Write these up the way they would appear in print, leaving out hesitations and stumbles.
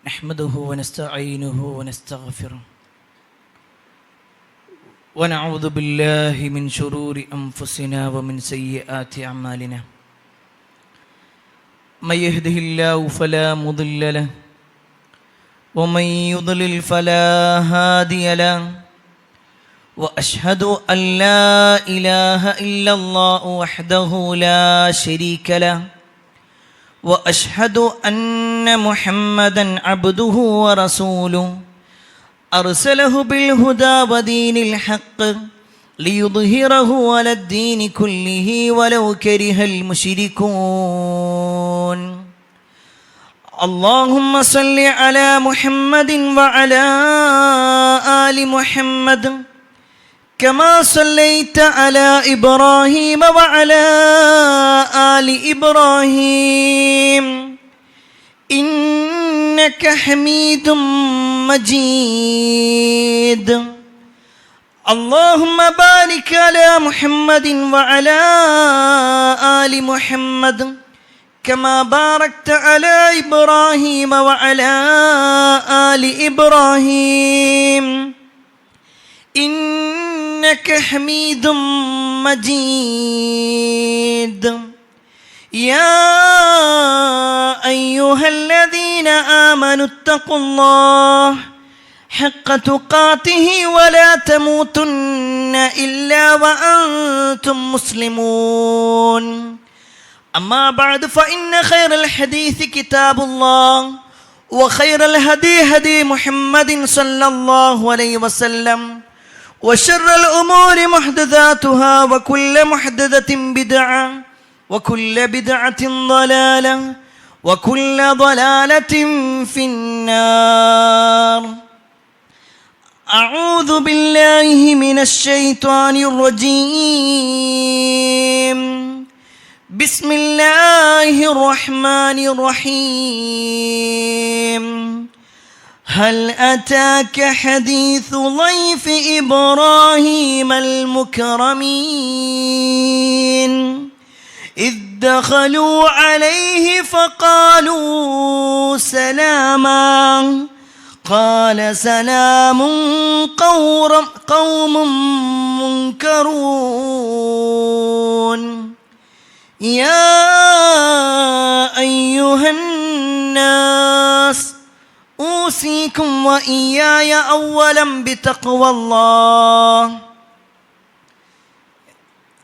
نحمده ونستعينه ونستغفره ونعوذ بالله من شرور أنفسنا ومن سيئات أعمالنا من يهده الله فلا مضل له ومن يضلل فلا هادي له وأشهد أن لا إله إلا الله وحده لا شريك له وأشهد أن محمدًا عبده ورسوله أرسله بالهدى ودين الحق ليظهره على الدين كله ولو كره المشركون اللهم صل على محمد وعلى آل محمد كما صليت على إبراهيم وعلى آل إبراهيم إنك حميد مجيد اللهم بارك على محمد وعلى آل محمد كما باركت على إبراهيم وعلى آل إبراهيم إنك حميد مجيد يا أيها الذين آمنوا اتقوا الله حق تقاته ولا تموتن إلا وأنتم مسلمون أما بعد فإن خير الحديث كتاب الله وخير الهدي هدي محمد صلى الله عليه وسلم وشر الأمور محدثاتها وكل محدثة بدعة وكل بدعة ضلالة وكل ضلالة في النار أعوذ بالله من الشيطان الرجيم بسم الله الرحمن الرحيم هل أتاك حديث ضيف إبراهيم المكرمين إذ دخلوا عليه فقالوا سلاما قال سلام قوم منكرون يا أيها الناس أوصيكم وإياي أولا بتقوى الله.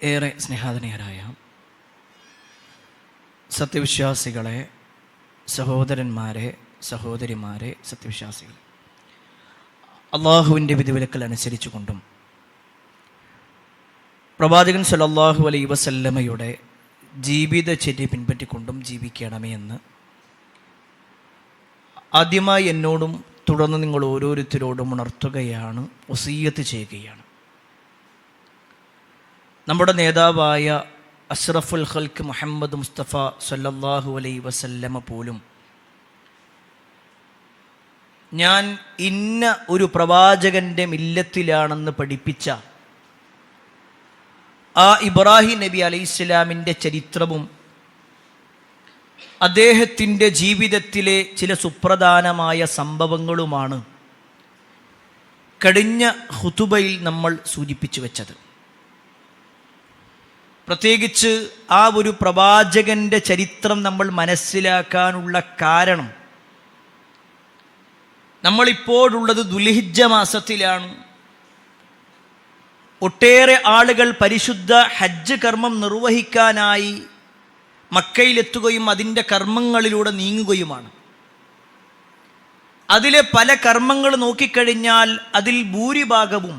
ഏറെ സ്നേഹാധനീയരായ സത്യവിശ്വാസികളെ, സഹോദരന്മാരെ, സഹോദരിമാരെ, സത്യവിശ്വാസികളെ, അള്ളാഹുവിൻ്റെ വിധിവിലക്കൽ അനുസരിച്ചുകൊണ്ടും പ്രവാചകൻ സല്ലല്ലാഹു അലൈഹി വസല്ലമയുടെ ജീവിതചര്യ പിൻപറ്റിക്കൊണ്ടും ജീവിക്കണമേ എന്ന് ആദ്യമായി എന്നോടും തുടർന്ന് നിങ്ങൾ ഓരോരുത്തരോടും ഉണർത്തുകയാണ്, വസിയ്യത്ത് ചെയ്യുകയാണ്. നമ്മുടെ നേതാവായ അഷ്റഫുൽ ഖൽക്ക് മുഹമ്മദ് മുസ്തഫ സല്ലല്ലാഹു അലൈഹി വസല്ലമ പോലും ഞാൻ ഇന്ന ഒരു പ്രവാചകൻ്റെ മില്ലത്തിലാണെന്ന് പഠിപ്പിച്ച ആ ഇബ്രാഹിം നബി അലൈഹിസ്സലാമിൻ്റെ ചരിത്രവും അദ്ദേഹത്തിൻ്റെ ജീവിതത്തിലെ ചില സുപ്രധാനമായ സംഭവങ്ങളുമാണ് കഴിഞ്ഞ ഖുതുബയിൽ നമ്മൾ സൂചിപ്പിച്ചു വെച്ചത്. പ്രത്യേകിച്ച് ആ ഒരു പ്രവാചകൻ്റെ ചരിത്രം നമ്മൾ മനസ്സിലാക്കാനുള്ള കാരണം, നമ്മളിപ്പോഴുള്ളത് ദുൽഹിജ്ജ മാസത്തിലാണ്. ഒട്ടേറെ ആളുകൾ പരിശുദ്ധ ഹജ്ജ് കർമ്മം നിർവഹിക്കാനായി മക്കയിലെത്തുകയും അതിൻ്റെ കർമ്മങ്ങളിലൂടെ നീങ്ങുകയുമാണ്. അതിലെ പല കർമ്മങ്ങൾ നോക്കിക്കഴിഞ്ഞാൽ അതിൽ ഭൂരിഭാഗവും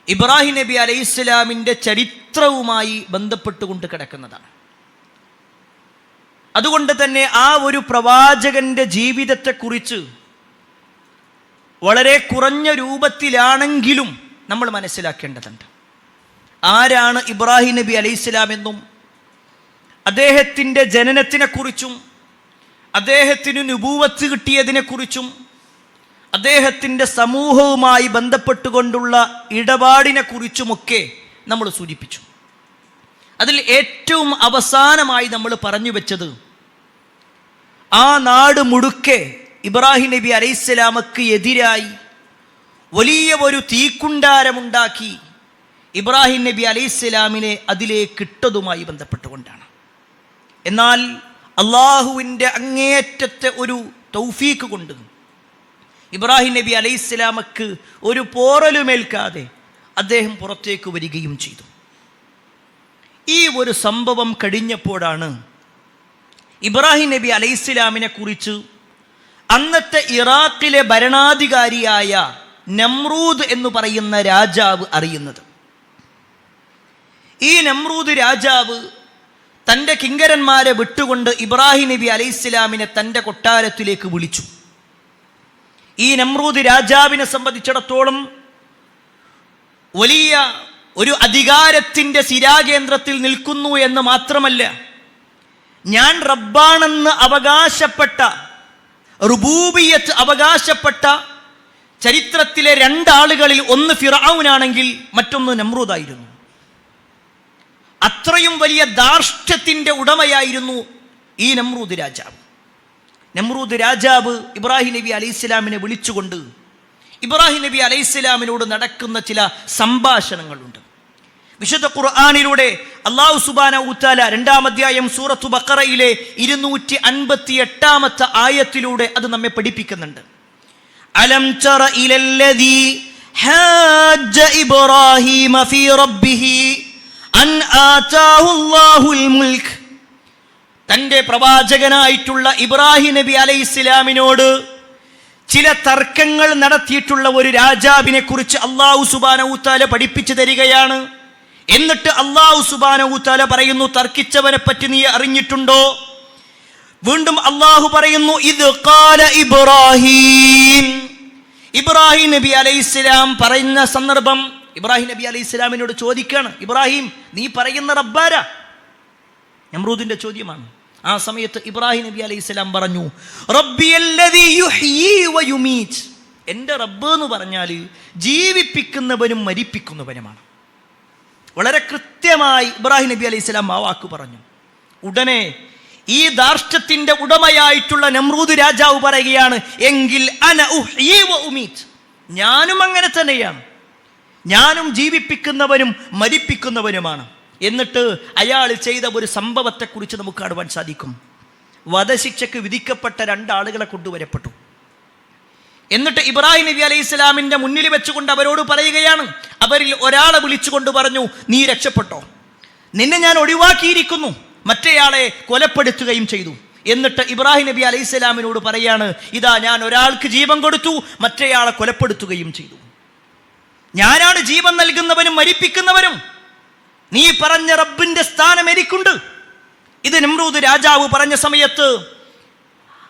ഇബ്രാഹിം നബി അലൈഹിസ്സലാമിൻ്റെ ചരിത്രവുമായി ബന്ധപ്പെട്ടുകൊണ്ട് കിടക്കുന്നതാണ്. അതുകൊണ്ട് തന്നെ ആ ഒരു പ്രവാചകൻ്റെ ജീവിതത്തെക്കുറിച്ച് വളരെ കുറഞ്ഞ രൂപത്തിലാണെങ്കിലും നമ്മൾ മനസ്സിലാക്കേണ്ടതുണ്ട്. ആരാണ് ഇബ്രാഹിം നബി അലൈഹിസ്സലാം എന്നും അദ്ദേഹത്തിൻ്റെ ജനനത്തിനെക്കുറിച്ചും അദ്ദേഹത്തിന് നുബൂവത്ത് കിട്ടിയതിനെക്കുറിച്ചും അദ്ദേഹത്തിൻ്റെ സമൂഹവുമായി ബന്ധപ്പെട്ടുകൊണ്ടുള്ള ഇടപാടിനെക്കുറിച്ചുമൊക്കെ നമ്മൾ സൂചിപ്പിച്ചു. അതിൽ ഏറ്റവും അവസാനമായി നമ്മൾ പറഞ്ഞു വെച്ചത് ആ നാട് മുഴുക്കെ ഇബ്രാഹിം നബി അലൈഹിസ്സലാമക്ക് എതിരായി വലിയ ഒരു തീക്കുണ്ടാരമുണ്ടാക്കി ഇബ്രാഹിം നബി അലൈഹിസ്സലാമിനെ അതിലേക്ക് ഇട്ടതുമായി ബന്ധപ്പെട്ടുകൊണ്ടാണ്. എന്നാൽ അള്ളാഹുവിൻ്റെ അങ്ങേയറ്റത്തെ ഒരു തൗഫീക്ക് കൊണ്ട് ഇബ്രാഹിം നബി അലൈഹിസ്സലാമക്ക് ഒരു പോറലുമേൽക്കാതെ അദ്ദേഹം പുറത്തേക്ക് വരികയും ചെയ്തു. ഈ ഒരു സംഭവം കഴിഞ്ഞപ്പോഴാണ് ഇബ്രാഹിം നബി അലൈഹിസ്സലാമിനെ കുറിച്ച് അന്നത്തെ ഇറാഖിലെ ഭരണാധികാരിയായ നമ്രൂദ് എന്ന് പറയുന്ന രാജാവ് അറിയുന്നത്. ഈ നമ്രൂദ് രാജാവ് തൻ്റെ കിങ്കരന്മാരെ വിട്ടുകൊണ്ട് ഇബ്രാഹിം നബി അലൈഹിസ്സലാമിനെ തൻ്റെ കൊട്ടാരത്തിലേക്ക് വിളിച്ചു. ഈ നമ്രൂദ് രാജാവിനെ സംബന്ധിച്ചിടത്തോളം വലിയ ഒരു അധികാരത്തിൻ്റെ സിരാകേന്ദ്രത്തിൽ നിൽക്കുന്നു എന്ന് മാത്രമല്ല, ഞാൻ റബ്ബാണെന്ന് അവകാശപ്പെട്ട, റുബൂബിയത്ത് അവകാശപ്പെട്ട ചരിത്രത്തിലെ രണ്ടാളുകളിൽ ഒന്ന് ഫിർഔനാണെങ്കിൽ മറ്റൊന്ന് നമ്രൂദായിരുന്നു. അത്രയും വലിയ ധാർഷ്ട്യത്തിൻ്റെ ഉടമയായിരുന്നു ഈ നമ്രൂദ് രാജാവ്. നമ്രൂദ് രാജാവ് ഇബ്രാഹിം നബി അലൈഹിസ്സലാമിനെ വിളിച്ചുകൊണ്ട് ഇബ്രാഹിം നബി അലൈഹിസ്സലാമിനോട് നടക്കുന്ന ചില സംഭാഷണങ്ങളുണ്ട്. വിശുദ്ധ ഖുർആനിലൂടെ അല്ലാഹു സുബ്ഹാനഹു വ തആല 2-ാം അധ്യായം സൂറത്തു ബഖറയിലെ 258-ാമത്തെ ആയത്തിലൂടെ അത് നമ്മെ പഠിപ്പിക്കുന്നുണ്ട്. അലം തറ ഇലല്ലദീ ഹാജ ഇബ്രാഹീമ ഫീ റബ്ബിഹി അൻ ആതാഹു അല്ലാഹുൽ മുൽക്ക്. തൻ്റെ പ്രവാചകനായിട്ടുള്ള ഇബ്രാഹിം നബി അലൈഹിസ്സലാമിനോട് ചില തർക്കങ്ങൾ നടത്തിയിട്ടുള്ള ഒരു രാജാവിനെ കുറിച്ച് അല്ലാഹു സുബ്ഹാനഹു വ തആല പഠിപ്പിച്ചു തരികയാണ്. എന്നിട്ട് അല്ലാഹു സുബ്ഹാനഹു വ തആല പറയുന്നു, തർക്കിച്ചവനെ പറ്റി നീ അറിഞ്ഞിട്ടുണ്ടോ? വീണ്ടും അല്ലാഹു പറയുന്നു, ഇദ് ഖാല ഇബ്രാഹിം. ഇബ്രാഹിം നബി അലൈഹിസ്സലാം പറയുന്ന സന്ദർഭം ഇബ്രാഹിം നബി അലൈഹിസ്സലാമിനോട് ചോദിക്കാണ്, ഇബ്രാഹിം നീ പറയുന്ന റബ്ബാരാ? നമ്രൂദിന്റെ ചോദ്യമാണ്. ആ സമയത്ത് ഇബ്രാഹിം നബി അലൈഹിസ്സലാം പറഞ്ഞു, റബ്ബിയല്ലദീ യുഹ്യീ വ യുമീറ്റ്. എൻ്റെ റബ്ബ് എന്ന് പറഞ്ഞാൽ ജീവിപ്പിക്കുന്നവനും മരിപ്പിക്കുന്നവനുമാണ്. വളരെ കൃത്യമായി ഇബ്രാഹിം നബി അലൈഹിസ്സലാം ആ വാക്ക് പറഞ്ഞു. ഉടനെ ഈ ധാർഷ്ട്യത്തിൻ്റെ ഉടമയായിട്ടുള്ള നമ്രൂദ് രാജാവ് പറയുകയാണ്, എങ്കിൽ അന ഉഹ്യീ വ ഉമീറ്റ്, ഞാനും അങ്ങനെ തന്നെയാണ്, ഞാനും ജീവിപ്പിക്കുന്നവനും മരിപ്പിക്കുന്നവനുമാണ്. എന്നിട്ട് അയാൾ ചെയ്ത ഒരു സംഭവത്തെക്കുറിച്ച് നമുക്ക് കാണുവാൻ സാധിക്കും. വധശിക്ഷയ്ക്ക് വിധിക്കപ്പെട്ട 2 ആളുകളെ കൊണ്ടുവരപ്പെട്ടു. എന്നിട്ട് ഇബ്രാഹിം നബി അലൈഹിസ്സലാമിൻ്റെ മുന്നിൽ വെച്ചുകൊണ്ട് അവരോട് പറയുകയാണ്, അവരിൽ ഒരാളെ വിളിച്ചുകൊണ്ട് പറഞ്ഞു, നീ രക്ഷപ്പെട്ടോ, നിന്നെ ഞാൻ ഒഴിവാക്കിയിരിക്കുന്നു. മറ്റേയാളെ കൊലപ്പെടുത്തുകയും ചെയ്തു. എന്നിട്ട് ഇബ്രാഹിം നബി അലൈഹിസ്സലാമിനോട് പറയാണ്, ഇതാ ഞാൻ ഒരാൾക്ക് ജീവൻ കൊടുത്തു, മറ്റേയാളെ കൊലപ്പെടുത്തുകയും ചെയ്തു. ഞാനാണ് ജീവൻ നൽകുന്നവനും മരിപ്പിക്കുന്നവനും. നീ പറഞ്ഞ റബ്ബിന്റെ സ്ഥാനം എനിക്കുണ്ട്. ഇത് നമ്രൂദ് രാജാവ് പറഞ്ഞ സമയത്ത്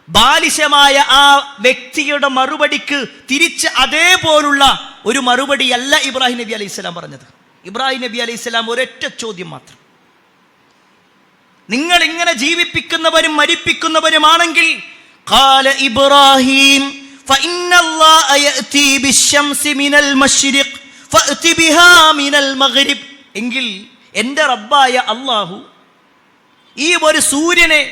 ബാലിശമായ ആ വ്യക്തിയുടെ മറുപടിക്ക് തിരിച്ച് അതേപോലുള്ള ഒരു മറുപടിയല്ല ഇബ്രാഹിം നബി അലൈഹിസ്സലാം പറഞ്ഞത്. ഇബ്രാഹിം നബി അലൈഹിസ്സലാം ഒരൊറ്റ ചോദ്യം മാത്രം, നിങ്ങൾ ഇങ്ങനെ ജീവിപ്പിക്കുന്നവരും മരിപ്പിക്കുന്നവരുമാണെങ്കിൽ ഖാല ഇബ്രാഹിം ഫഇന്നല്ലാഹ യഅതി ബിശ്ശംസി മിനൽ മശ്രിഖ് ഫഅതി ബിഹാ മിനൽ മഗ്രിബ്. എങ്കിൽ എൻ്റെ റബ്ബായ അല്ലാഹു ഈ ഒരു സൂര്യനെ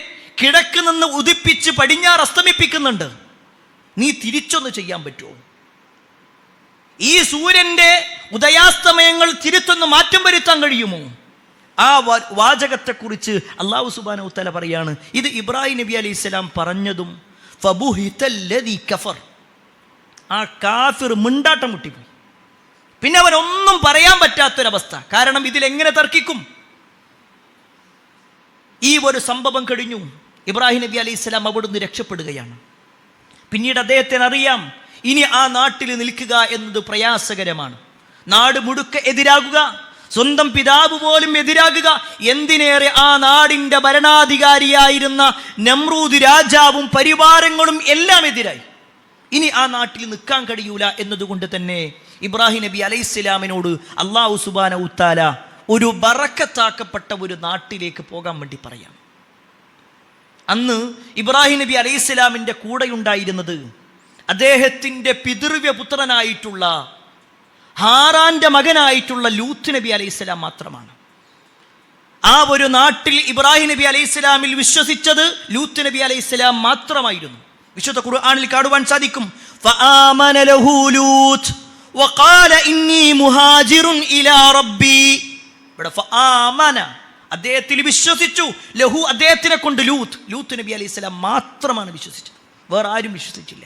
കിഴക്ക് നിന്ന് ഉദിപ്പിച്ച് പടിഞ്ഞാറ് അസ്തമിപ്പിക്കുന്നുണ്ട്, നീ തിരിച്ചൊന്ന് ചെയ്യാൻ പറ്റുമോ? ഈ സൂര്യൻ്റെ ഉദയാസ്തമയങ്ങൾ തിരുത്തൊന്ന് മാറ്റം വരുത്താൻ കഴിയുമോ? ആ വാചകത്തെക്കുറിച്ച് അല്ലാഹു സുബ്ഹാനഹു വ തആല പറയാണ്, ഇത് ഇബ്രാഹിം നബി അലൈഹിസ്സലാം പറഞ്ഞതും ഫബുഹിതല്ലദീ കഫർ, ആ കാഫിർ മിണ്ടാട്ടം മുട്ടിപ്പോയി. പിന്നെ അവനൊന്നും പറയാൻ പറ്റാത്തൊരവസ്ഥ. കാരണം ഇതിലെങ്ങനെ തർക്കിക്കും? ഈ ഒരു സംഭവം കഴിഞ്ഞു. ഇബ്രാഹിം നബി അലൈഹിസ്സലാം അവിടുന്ന് രക്ഷപ്പെടുകയാണ്. പിന്നീട് അദ്ദേഹത്തിന് അറിയാം, ഇനി ആ നാട്ടിൽ നിൽക്കുക എന്നത് പ്രയാസകരമാണ്. നാട് മുഴുക്കെ എതിരാകുക, സ്വന്തം പിതാവ് പോലും എതിരാകുക, എന്തിനേറെ ആ നാടിൻ്റെ ഭരണാധികാരിയായിരുന്ന നമ്രൂദ് രാജാവും പരിവാരങ്ങളും എല്ലാം എതിരായി. ഇനി ആ നാട്ടിൽ നിൽക്കാൻ കഴിയൂല എന്നതുകൊണ്ട് തന്നെ ഇബ്രാഹിം നബി അലൈഹിസ്സലാമിനോട് അല്ലാഹു സുബ്ഹാനഹു വ തആല ഒരു ബറക്കത്താക്കപ്പെട്ട ഒരു നാട്ടിലേക്ക് പോകാൻ വേണ്ടി പറയാം. അന്ന് ഇബ്രാഹിം നബി അലൈഹിസ്സലാമിൻ്റെ കൂടെയുണ്ടായിരുന്നത് അദ്ദേഹത്തിൻ്റെ പിതൃവ്യ പുത്രനായിട്ടുള്ള ഹാറാന്റെ മകനായിട്ടുള്ള ലൂത്ത് നബി അലൈഹിസ്സലാം മാത്രമാണ്. ആ ഒരു നാട്ടിൽ ഇബ്രാഹിം നബി അലൈഹി സ്വലാമിൽ വിശ്വസിച്ചത് ലൂത്ത് നബി അലൈഹി സ്വലാം മാത്രമായിരുന്നു. വിശുദ്ധ ഖുർആനിൽ കാണുവാൻ സാധിക്കും, ഫആമന ലഹു ലൂത്ത് വഖാല ഇന്നി മുഹാജിറുൻ ഇലാ റബ്ബി. ഇവിടെ ഫആമന, അദ്ദേഹത്തിൽ വിശ്വസിച്ചു, ലഹു അദ്ദേഹത്തിനെ കൊണ്ട്, ലൂത്ത് നബി അലൈഹി സ്വലാം മാത്രമാണ് വിശ്വസിച്ചത്, വേറെ ആരും വിശ്വസിച്ചില്ല.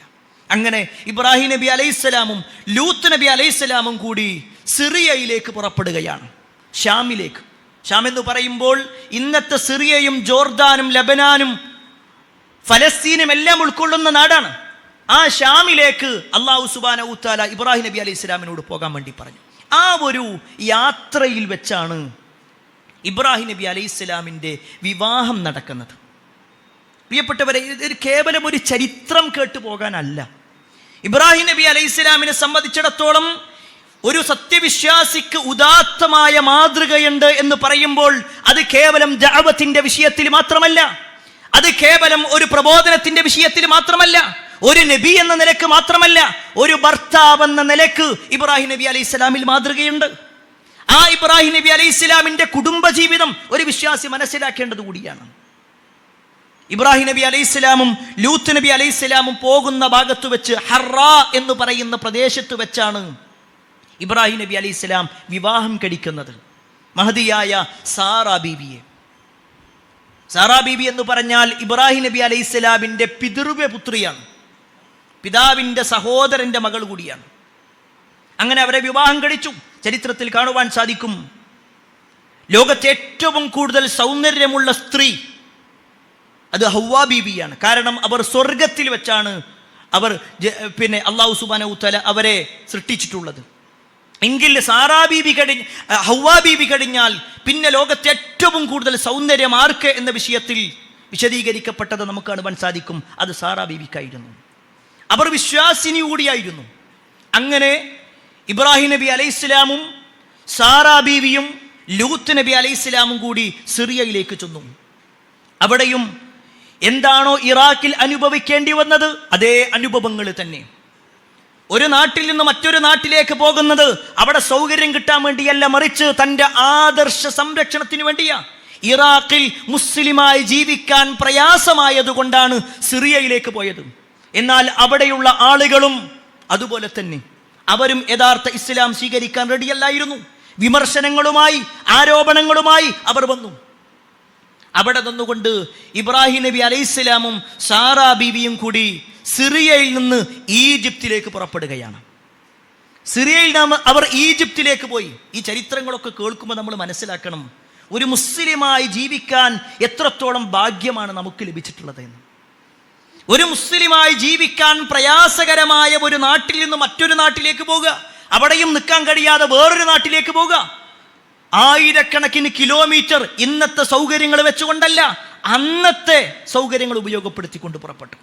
അങ്ങനെ ഇബ്രാഹിം നബി അലൈഹി സ്വലാമും ലൂത്ത് നബി അലൈഹി സ്വലാമും കൂടി സിറിയയിലേക്ക് പുറപ്പെടുകയാണ്, ഷാമിലേക്ക്. ഷാം എന്ന് പറയുമ്പോൾ ഇന്നത്തെ സിറിയയും ജോർദാനും ലബനാനും ഫലസ്തീനും എല്ലാം ഉൾക്കൊള്ളുന്ന നാടാണ്. ആ ഷാമിലേക്ക് അല്ലാഹു സുബ്ഹാനഹു വ തആല ഇബ്രാഹിം നബി അലൈഹി സ്വലാമിനോട് പോകാൻ വേണ്ടി പറഞ്ഞു. ആ ഒരു യാത്രയിൽ വെച്ചാണ് ഇബ്രാഹിം നബി അലൈഹി സ്വലാമിൻ്റെ വിവാഹം നടക്കുന്നത്. പ്രിയപ്പെട്ടവരെ, ഇത് കേവലം ഒരു ചരിത്രം കേട്ടു പോകാനല്ല. ഇബ്രാഹിം നബി അലൈഹി സ്വലാമിനെ സംബന്ധിച്ചിടത്തോളം ഒരു സത്യവിശ്വാസിക്ക് ഉദാത്തമായ മാതൃകയുണ്ട് എന്ന് പറയുമ്പോൾ അത് കേവലം ദഅവത്തിന്റെ വിഷയത്തിൽ മാത്രമല്ല, അത് കേവലം ഒരു പ്രബോധനത്തിന്റെ വിഷയത്തിൽ മാത്രമല്ല, ഒരു നബി എന്ന നിലക്ക് മാത്രമല്ല, ഒരു ഭർത്താവ് എന്ന നിലക്ക് ഇബ്രാഹിം നബി അലൈഹി സ്വലാമിൽ മാതൃകയുണ്ട്. ആ ഇബ്രാഹിം നബി അലൈഹി സ്വലാമിന്റെ കുടുംബജീവിതം ഒരു വിശ്വാസി മനസ്സിലാക്കേണ്ടത് കൂടിയാണ്. ഇബ്രാഹിം നബി അലൈഹി സ്വലാമും ലൂത്ത് നബി അലൈഹി സ്വലാമും പോകുന്ന ഭാഗത്ത് വെച്ച് ഹറാ എന്ന് പറയുന്ന പ്രദേശത്ത് വെച്ചാണ് ഇബ്രാഹിം നബി അലൈഹി സ്വലാം വിവാഹം കഴിക്കുന്നത് മഹദിയായ സാറാ ബീവിയെ. സാറാ ബീവി എന്ന് പറഞ്ഞാൽ ഇബ്രാഹിം നബി അലൈഹി സ്വലാമിൻ്റെ പിതൃവ്യ പുത്രിയാണ്, പിതാവിൻ്റെ സഹോദരൻ്റെ മകൾ കൂടിയാണ്. അങ്ങനെ അവരെ വിവാഹം കഴിച്ചു. ചരിത്രത്തിൽ കാണുവാൻ സാധിക്കും, ലോകത്തെ ഏറ്റവും കൂടുതൽ സൗന്ദര്യമുള്ള സ്ത്രീ അത് ഹവ്വാ ബീവിയാണ്. കാരണം അവർ സ്വർഗത്തിൽ വെച്ചാണ് അല്ലാഹു സുബ്ഹാനഹു വ തആല അവരെ സൃഷ്ടിച്ചിട്ടുള്ളത്. എങ്കിൽ ഹവ്വാ ബീവി കഴിഞ്ഞാൽ പിന്നെ ലോകത്തെ ഏറ്റവും കൂടുതൽ സൗന്ദര്യം ആർക്ക് എന്ന വിഷയത്തിൽ വിശദീകരിക്കപ്പെട്ടത് നമുക്ക് കാണുവാൻ സാധിക്കും, അത് സാറാ ബീവിക്കായിരുന്നു. അവർ വിശ്വാസിനി കൂടിയായിരുന്നു. അങ്ങനെ ഇബ്രാഹിം നബി അലൈഹി സ്വലാമും സാറാ ബീവിയും ലൂത്ത് നബി അലൈഹി സ്വലാമും കൂടി സിറിയയിലേക്ക് ചെന്നു. അവിടെയും എന്താണോ ഇറാഖിൽ അനുഭവിക്കേണ്ടി വന്നത് അതേ അനുഭവങ്ങൾ തന്നെ. ഒരു നാട്ടിൽ നിന്ന് മറ്റൊരു നാട്ടിലേക്ക് പോകുന്നത് അവിടെ സൗകര്യം കിട്ടാൻ വേണ്ടിയല്ല, മറിച്ച് തൻ്റെ ആദർശ സംരക്ഷണത്തിന് വേണ്ടിയാ. ഇറാഖിൽ മുസ്ലിമായി ജീവിക്കാൻ പ്രയാസമായതുകൊണ്ടാണ് സിറിയയിലേക്ക് പോയത്. എന്നാൽ അവിടെയുള്ള ആളുകളും അതുപോലെ തന്നെ അവരും യഥാർത്ഥ ഇസ്ലാം സ്വീകരിക്കാൻ റെഡിയല്ലായിരുന്നു. വിമർശനങ്ങളുമായി, ആരോപണങ്ങളുമായി അവർ വന്നു. അവിടെ നിന്നുകൊണ്ട് ഇബ്രാഹിം നബി അലൈഹിസ്സലാമും സാറാ ബീവിയും കൂടി സിറിയയിൽ നിന്ന് ഈജിപ്തിലേക്ക് പുറപ്പെടുകയാണ്. സിറിയയിൽ നിന്ന് അവർ ഈജിപ്തിലേക്ക് പോയി. ഈ ചരിത്രങ്ങളൊക്കെ കേൾക്കുമ്പോൾ നമ്മൾ മനസ്സിലാക്കണം, ഒരു മുസ്ലിമായി ജീവിക്കാൻ എത്രത്തോളം ഭാഗ്യമാണ് നമുക്ക് ലഭിച്ചിട്ടുള്ളത് എന്ന്. ഒരു മുസ്ലിമായി ജീവിക്കാൻ പ്രയാസകരമായ ഒരു നാട്ടിൽ നിന്ന് മറ്റൊരു നാട്ടിലേക്ക് പോകുക, അവിടെയും നിൽക്കാൻ കഴിയാതെ വേറൊരു നാട്ടിലേക്ക് പോകുക, ആയിരക്കണക്കിന് കിലോമീറ്റർ ഇന്നത്തെ സൗകര്യങ്ങൾ വെച്ചുകൊണ്ടല്ല, അന്നത്തെ സൗകര്യങ്ങൾ ഉപയോഗപ്പെടുത്തിക്കൊണ്ട് പുറപ്പെട്ടു.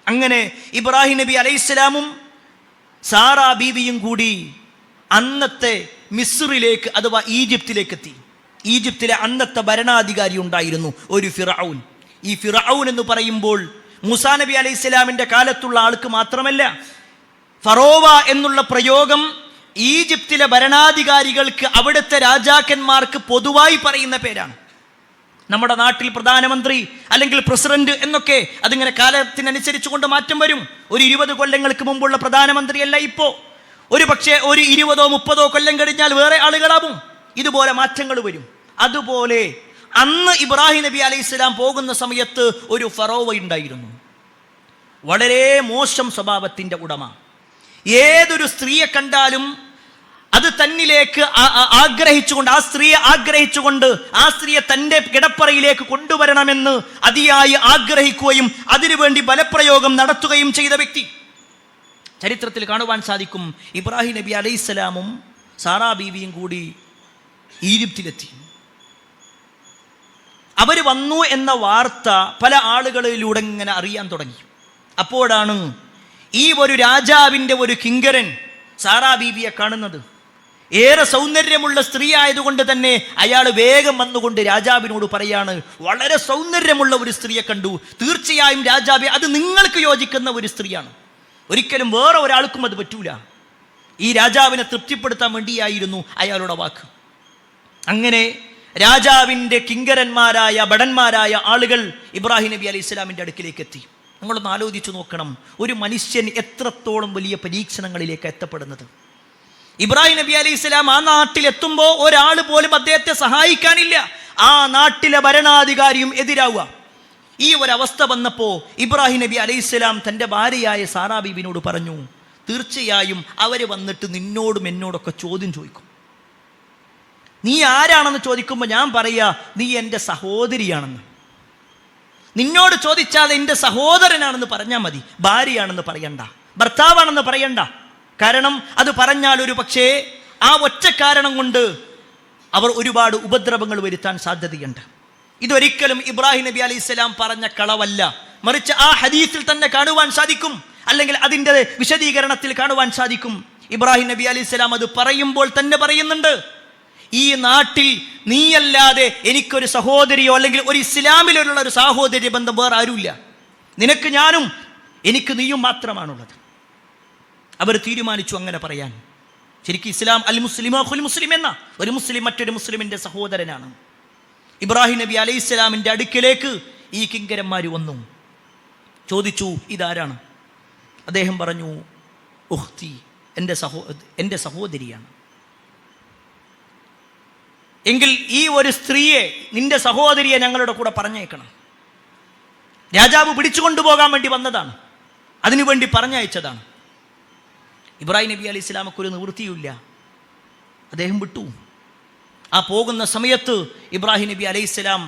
അങ്ങനെ ഇബ്രാഹിം നബി അലൈഹിസ്സലാമും സാറാ ബീവിയും കൂടി അന്നത്തെ മിസ്റിലേക്ക് അഥവാ ഈജിപ്തിലേക്ക് എത്തി. ഈജിപ്തിലെ അന്നത്തെ ഭരണാധികാരി ഉണ്ടായിരുന്നു ഒരു ഫിറഔൻ. ഈ ഫിറഔൻ എന്ന് പറയുമ്പോൾ മൂസാ നബി അലൈഹിസ്സലാമിൻ്റെ കാലത്തുള്ള ആൾക്ക് മാത്രമല്ല, ഫറോവ എന്നുള്ള പ്രയോഗം ഈജിപ്തിലെ ഭരണാധികാരികൾക്ക്, അവിടുത്തെ രാജാക്കന്മാർക്ക് പൊതുവായി പറയുന്ന പേരാണ്. നമ്മുടെ നാട്ടിൽ പ്രധാനമന്ത്രി അല്ലെങ്കിൽ പ്രസിഡന്റ് എന്നൊക്കെ അതിങ്ങനെ കാലത്തിനനുസരിച്ച് കൊണ്ട് മാറ്റം വരും. ഒരു 20 കൊല്ലങ്ങൾക്ക് മുമ്പുള്ള പ്രധാനമന്ത്രിയല്ല ഇപ്പോൾ. ഒരു പക്ഷേ ഒരു 20-30 കൊല്ലം കഴിഞ്ഞാൽ വേറെ ആളുകളാവും. ഇതുപോലെ മാറ്റങ്ങൾ വരും. അതുപോലെ അന്ന് ഇബ്രാഹിം നബി അലൈഹിസ്സലാം പോകുന്ന സമയത്ത് ഒരു ഫറോവ ഉണ്ടായിരുന്നു, വളരെ മോശം സ്വഭാവത്തിൻ്റെ ഉടമ. ഏതൊരു സ്ത്രീയെ കണ്ടാലും അത് തന്നിലേക്ക് ആഗ്രഹിച്ചുകൊണ്ട്, ആ സ്ത്രീയെ ആഗ്രഹിച്ചുകൊണ്ട് ആ സ്ത്രീയെ തൻ്റെ കിടപ്പറയിലേക്ക് കൊണ്ടുവരണമെന്ന് അതിയായി ആഗ്രഹിക്കുകയും അതിനുവേണ്ടി ബലപ്രയോഗം നടത്തുകയും ചെയ്ത വ്യക്തി. ചരിത്രത്തിൽ കാണുവാൻ സാധിക്കും, ഇബ്രാഹിം നബി അലൈഹിസ്സലാമും സാറാ ബീവിയും കൂടി ഈജിപ്തിലെത്തി. അവർ വന്നു എന്ന വാർത്ത പല ആളുകളിലൂടെ ഇങ്ങനെ അറിയാൻ തുടങ്ങി. അപ്പോഴാണ് ഈ ഒരു രാജാവിൻ്റെ ഒരു കിങ്കരൻ സാറാ ബീവിയെ കാണുന്നത്. ഏറെ സൗന്ദര്യമുള്ള സ്ത്രീ ആയതുകൊണ്ട് തന്നെ അയാൾ വേഗം വന്നുകൊണ്ട് രാജാവിനോട് പറയാണ്, വളരെ സൗന്ദര്യമുള്ള ഒരു സ്ത്രീയെ കണ്ടു, തീർച്ചയായും രാജാവേ അത് നിങ്ങൾക്ക് യോജിക്കുന്ന ഒരു സ്ത്രീയാണ്, ഒരിക്കലും വേറെ ഒരാൾക്കും അത് പറ്റൂല. ഈ രാജാവിനെ തൃപ്തിപ്പെടുത്താൻ വേണ്ടിയായിരുന്നു അയാളുടെ വാക്ക്. അങ്ങനെ രാജാവിൻ്റെ കിങ്കരന്മാരായ ഭടന്മാരായ ആളുകൾ ഇബ്രാഹിം നബി അലൈഹി സ്വലാമിൻ്റെ അടുക്കിലേക്ക് എത്തി. നിങ്ങളൊന്ന് ആലോചിച്ചു നോക്കണം, ഒരു മനുഷ്യൻ എത്രത്തോളം വലിയ പരീക്ഷണങ്ങളിലേക്ക് എത്തപ്പെടുന്നത്. ഇബ്രാഹിം നബി അലൈഹി സ്വലാം ആ നാട്ടിലെത്തുമ്പോൾ ഒരാൾ പോലും അദ്ദേഹത്തെ സഹായിക്കാനില്ല. ആ നാട്ടിലെ ഭരണാധികാരിയും എതിരാവുക. ഈ ഒരവസ്ഥ വന്നപ്പോൾ ഇബ്രാഹിം നബി അലൈഹി സ്വലാം തൻ്റെ ഭാര്യയായ സാറാ ബീബിനോട് പറഞ്ഞു, തീർച്ചയായും അവർ വന്നിട്ട് നിന്നോടും എന്നോടൊക്കെ ചോദ്യം ചോദിക്കും. നീ ആരാണെന്ന് ചോദിക്കുമ്പോൾ ഞാൻ പറയാ, നീ എൻ്റെ സഹോദരിയാണെന്ന്. നിന്നോട് ചോദിച്ചാൽ എൻ്റെ സഹോദരനാണെന്ന് പറഞ്ഞാൽ മതി, ഭാര്യയാണെന്ന് പറയണ്ട, ഭർത്താവാണെന്ന് പറയണ്ട. കാരണം അത് പറഞ്ഞാൽ ഒരു പക്ഷേ ആ ഒറ്റ കാരണം കൊണ്ട് അവർ ഒരുപാട് ഉപദ്രവങ്ങൾ വരുത്താൻ സാധ്യതയുണ്ട്. ഇതൊരിക്കലും ഇബ്രാഹിം നബി അലൈഹി സ്വലാം പറഞ്ഞ കളവല്ല, മറിച്ച് ആ ഹദീസിൽ തന്നെ കാണുവാൻ സാധിക്കും, അല്ലെങ്കിൽ അതിൻ്റെ വിശദീകരണത്തിൽ കാണുവാൻ സാധിക്കും. ഇബ്രാഹിം നബി അലൈഹി സ്വലാം അത് പറയുമ്പോൾ തന്നെ പറയുന്നുണ്ട്, ഈ നാട്ടിൽ നീയല്ലാതെ എനിക്കൊരു സഹോദരിയോ അല്ലെങ്കിൽ ഒരു ഇസ്ലാമിലുള്ള ഒരു സാഹോദര്യ ബന്ധം വേറെ ആരുമില്ല. നിനക്ക് ഞാനും എനിക്ക് നീയും മാത്രമാണുള്ളത്. അവർ തീരുമാനിച്ചു അങ്ങനെ പറയാൻ. ശരിക്കും ഇസ്ലാം അൽ മുസ്ലിം അഖുൽ മുസ്ലിം എന്ന, ഒരു മുസ്ലിം മറ്റൊരു മുസ്ലിമിൻ്റെ സഹോദരനാണ്. ഇബ്രാഹിം നബി അലൈഹി സ്വലാമിൻ്റെ അടുക്കിലേക്ക് ഈ കിങ്കരന്മാർ വന്നു, ചോദിച്ചു, ഇതാരാണ്? അദ്ദേഹം പറഞ്ഞു, ഉഖ്തി, എൻ്റെ സഹോദരിയാണ്. എങ്കിൽ ഈ ഒരു സ്ത്രീയെ, നിന്റെ സഹോദരിയെ ഞങ്ങളുടെ കൂടെ പറഞ്ഞേക്കണം. രാജാവ് പിടിച്ചുകൊണ്ടുപോകാൻ വേണ്ടി വന്നതാണ്, അതിനുവേണ്ടി പറഞ്ഞയച്ചതാണ്. ഇബ്രാഹിം നബി അലൈഹി സ്വലാമക്ക് ഒരു നിവൃത്തിയില്ല, അദ്ദേഹം വിട്ടു. ആ പോകുന്ന സമയത്ത് ഇബ്രാഹിം നബി അലൈഹി സ്വലാം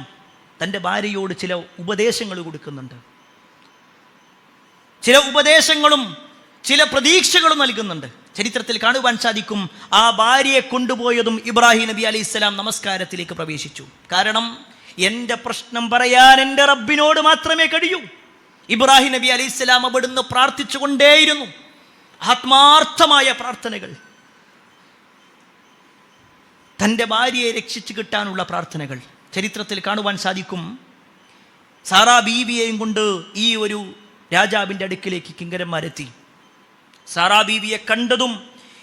തൻ്റെ ഭാര്യയോട് ചില ഉപദേശങ്ങൾ കൊടുക്കുന്നുണ്ട്, ചില ഉപദേശങ്ങളും ചില പ്രതീക്ഷകളും നൽകുന്നുണ്ട്. ചരിത്രത്തിൽ കാണുവാൻ സാധിക്കും, ആ ഭാര്യയെ കൊണ്ടുപോയതും ഇബ്രാഹിം നബി അലൈഹി സ്വലാം നമസ്കാരത്തിലേക്ക് പ്രവേശിച്ചു. കാരണം എൻ്റെ പ്രശ്നം പറയാൻ എൻ്റെ റബ്ബിനോട് മാത്രമേ കഴിയൂ. ഇബ്രാഹിം നബി അലൈഹി സ്വലാം അവിടുന്ന് പ്രാർത്ഥിച്ചു കൊണ്ടേയിരുന്നു, ആത്മാർത്ഥമായ പ്രാർത്ഥനകൾ, തൻ്റെ ഭാര്യയെ രക്ഷിച്ചു കിട്ടാനുള്ള പ്രാർത്ഥനകൾ. ചരിത്രത്തിൽ കാണുവാൻ സാധിക്കും, സാറാ ബീവിയെയും കൊണ്ട് ഈ ഒരു രാജാവിൻ്റെ അടുക്കിലേക്ക് കിങ്കരന്മാരെത്തി. സാറാ ബീവിയെ കണ്ടതും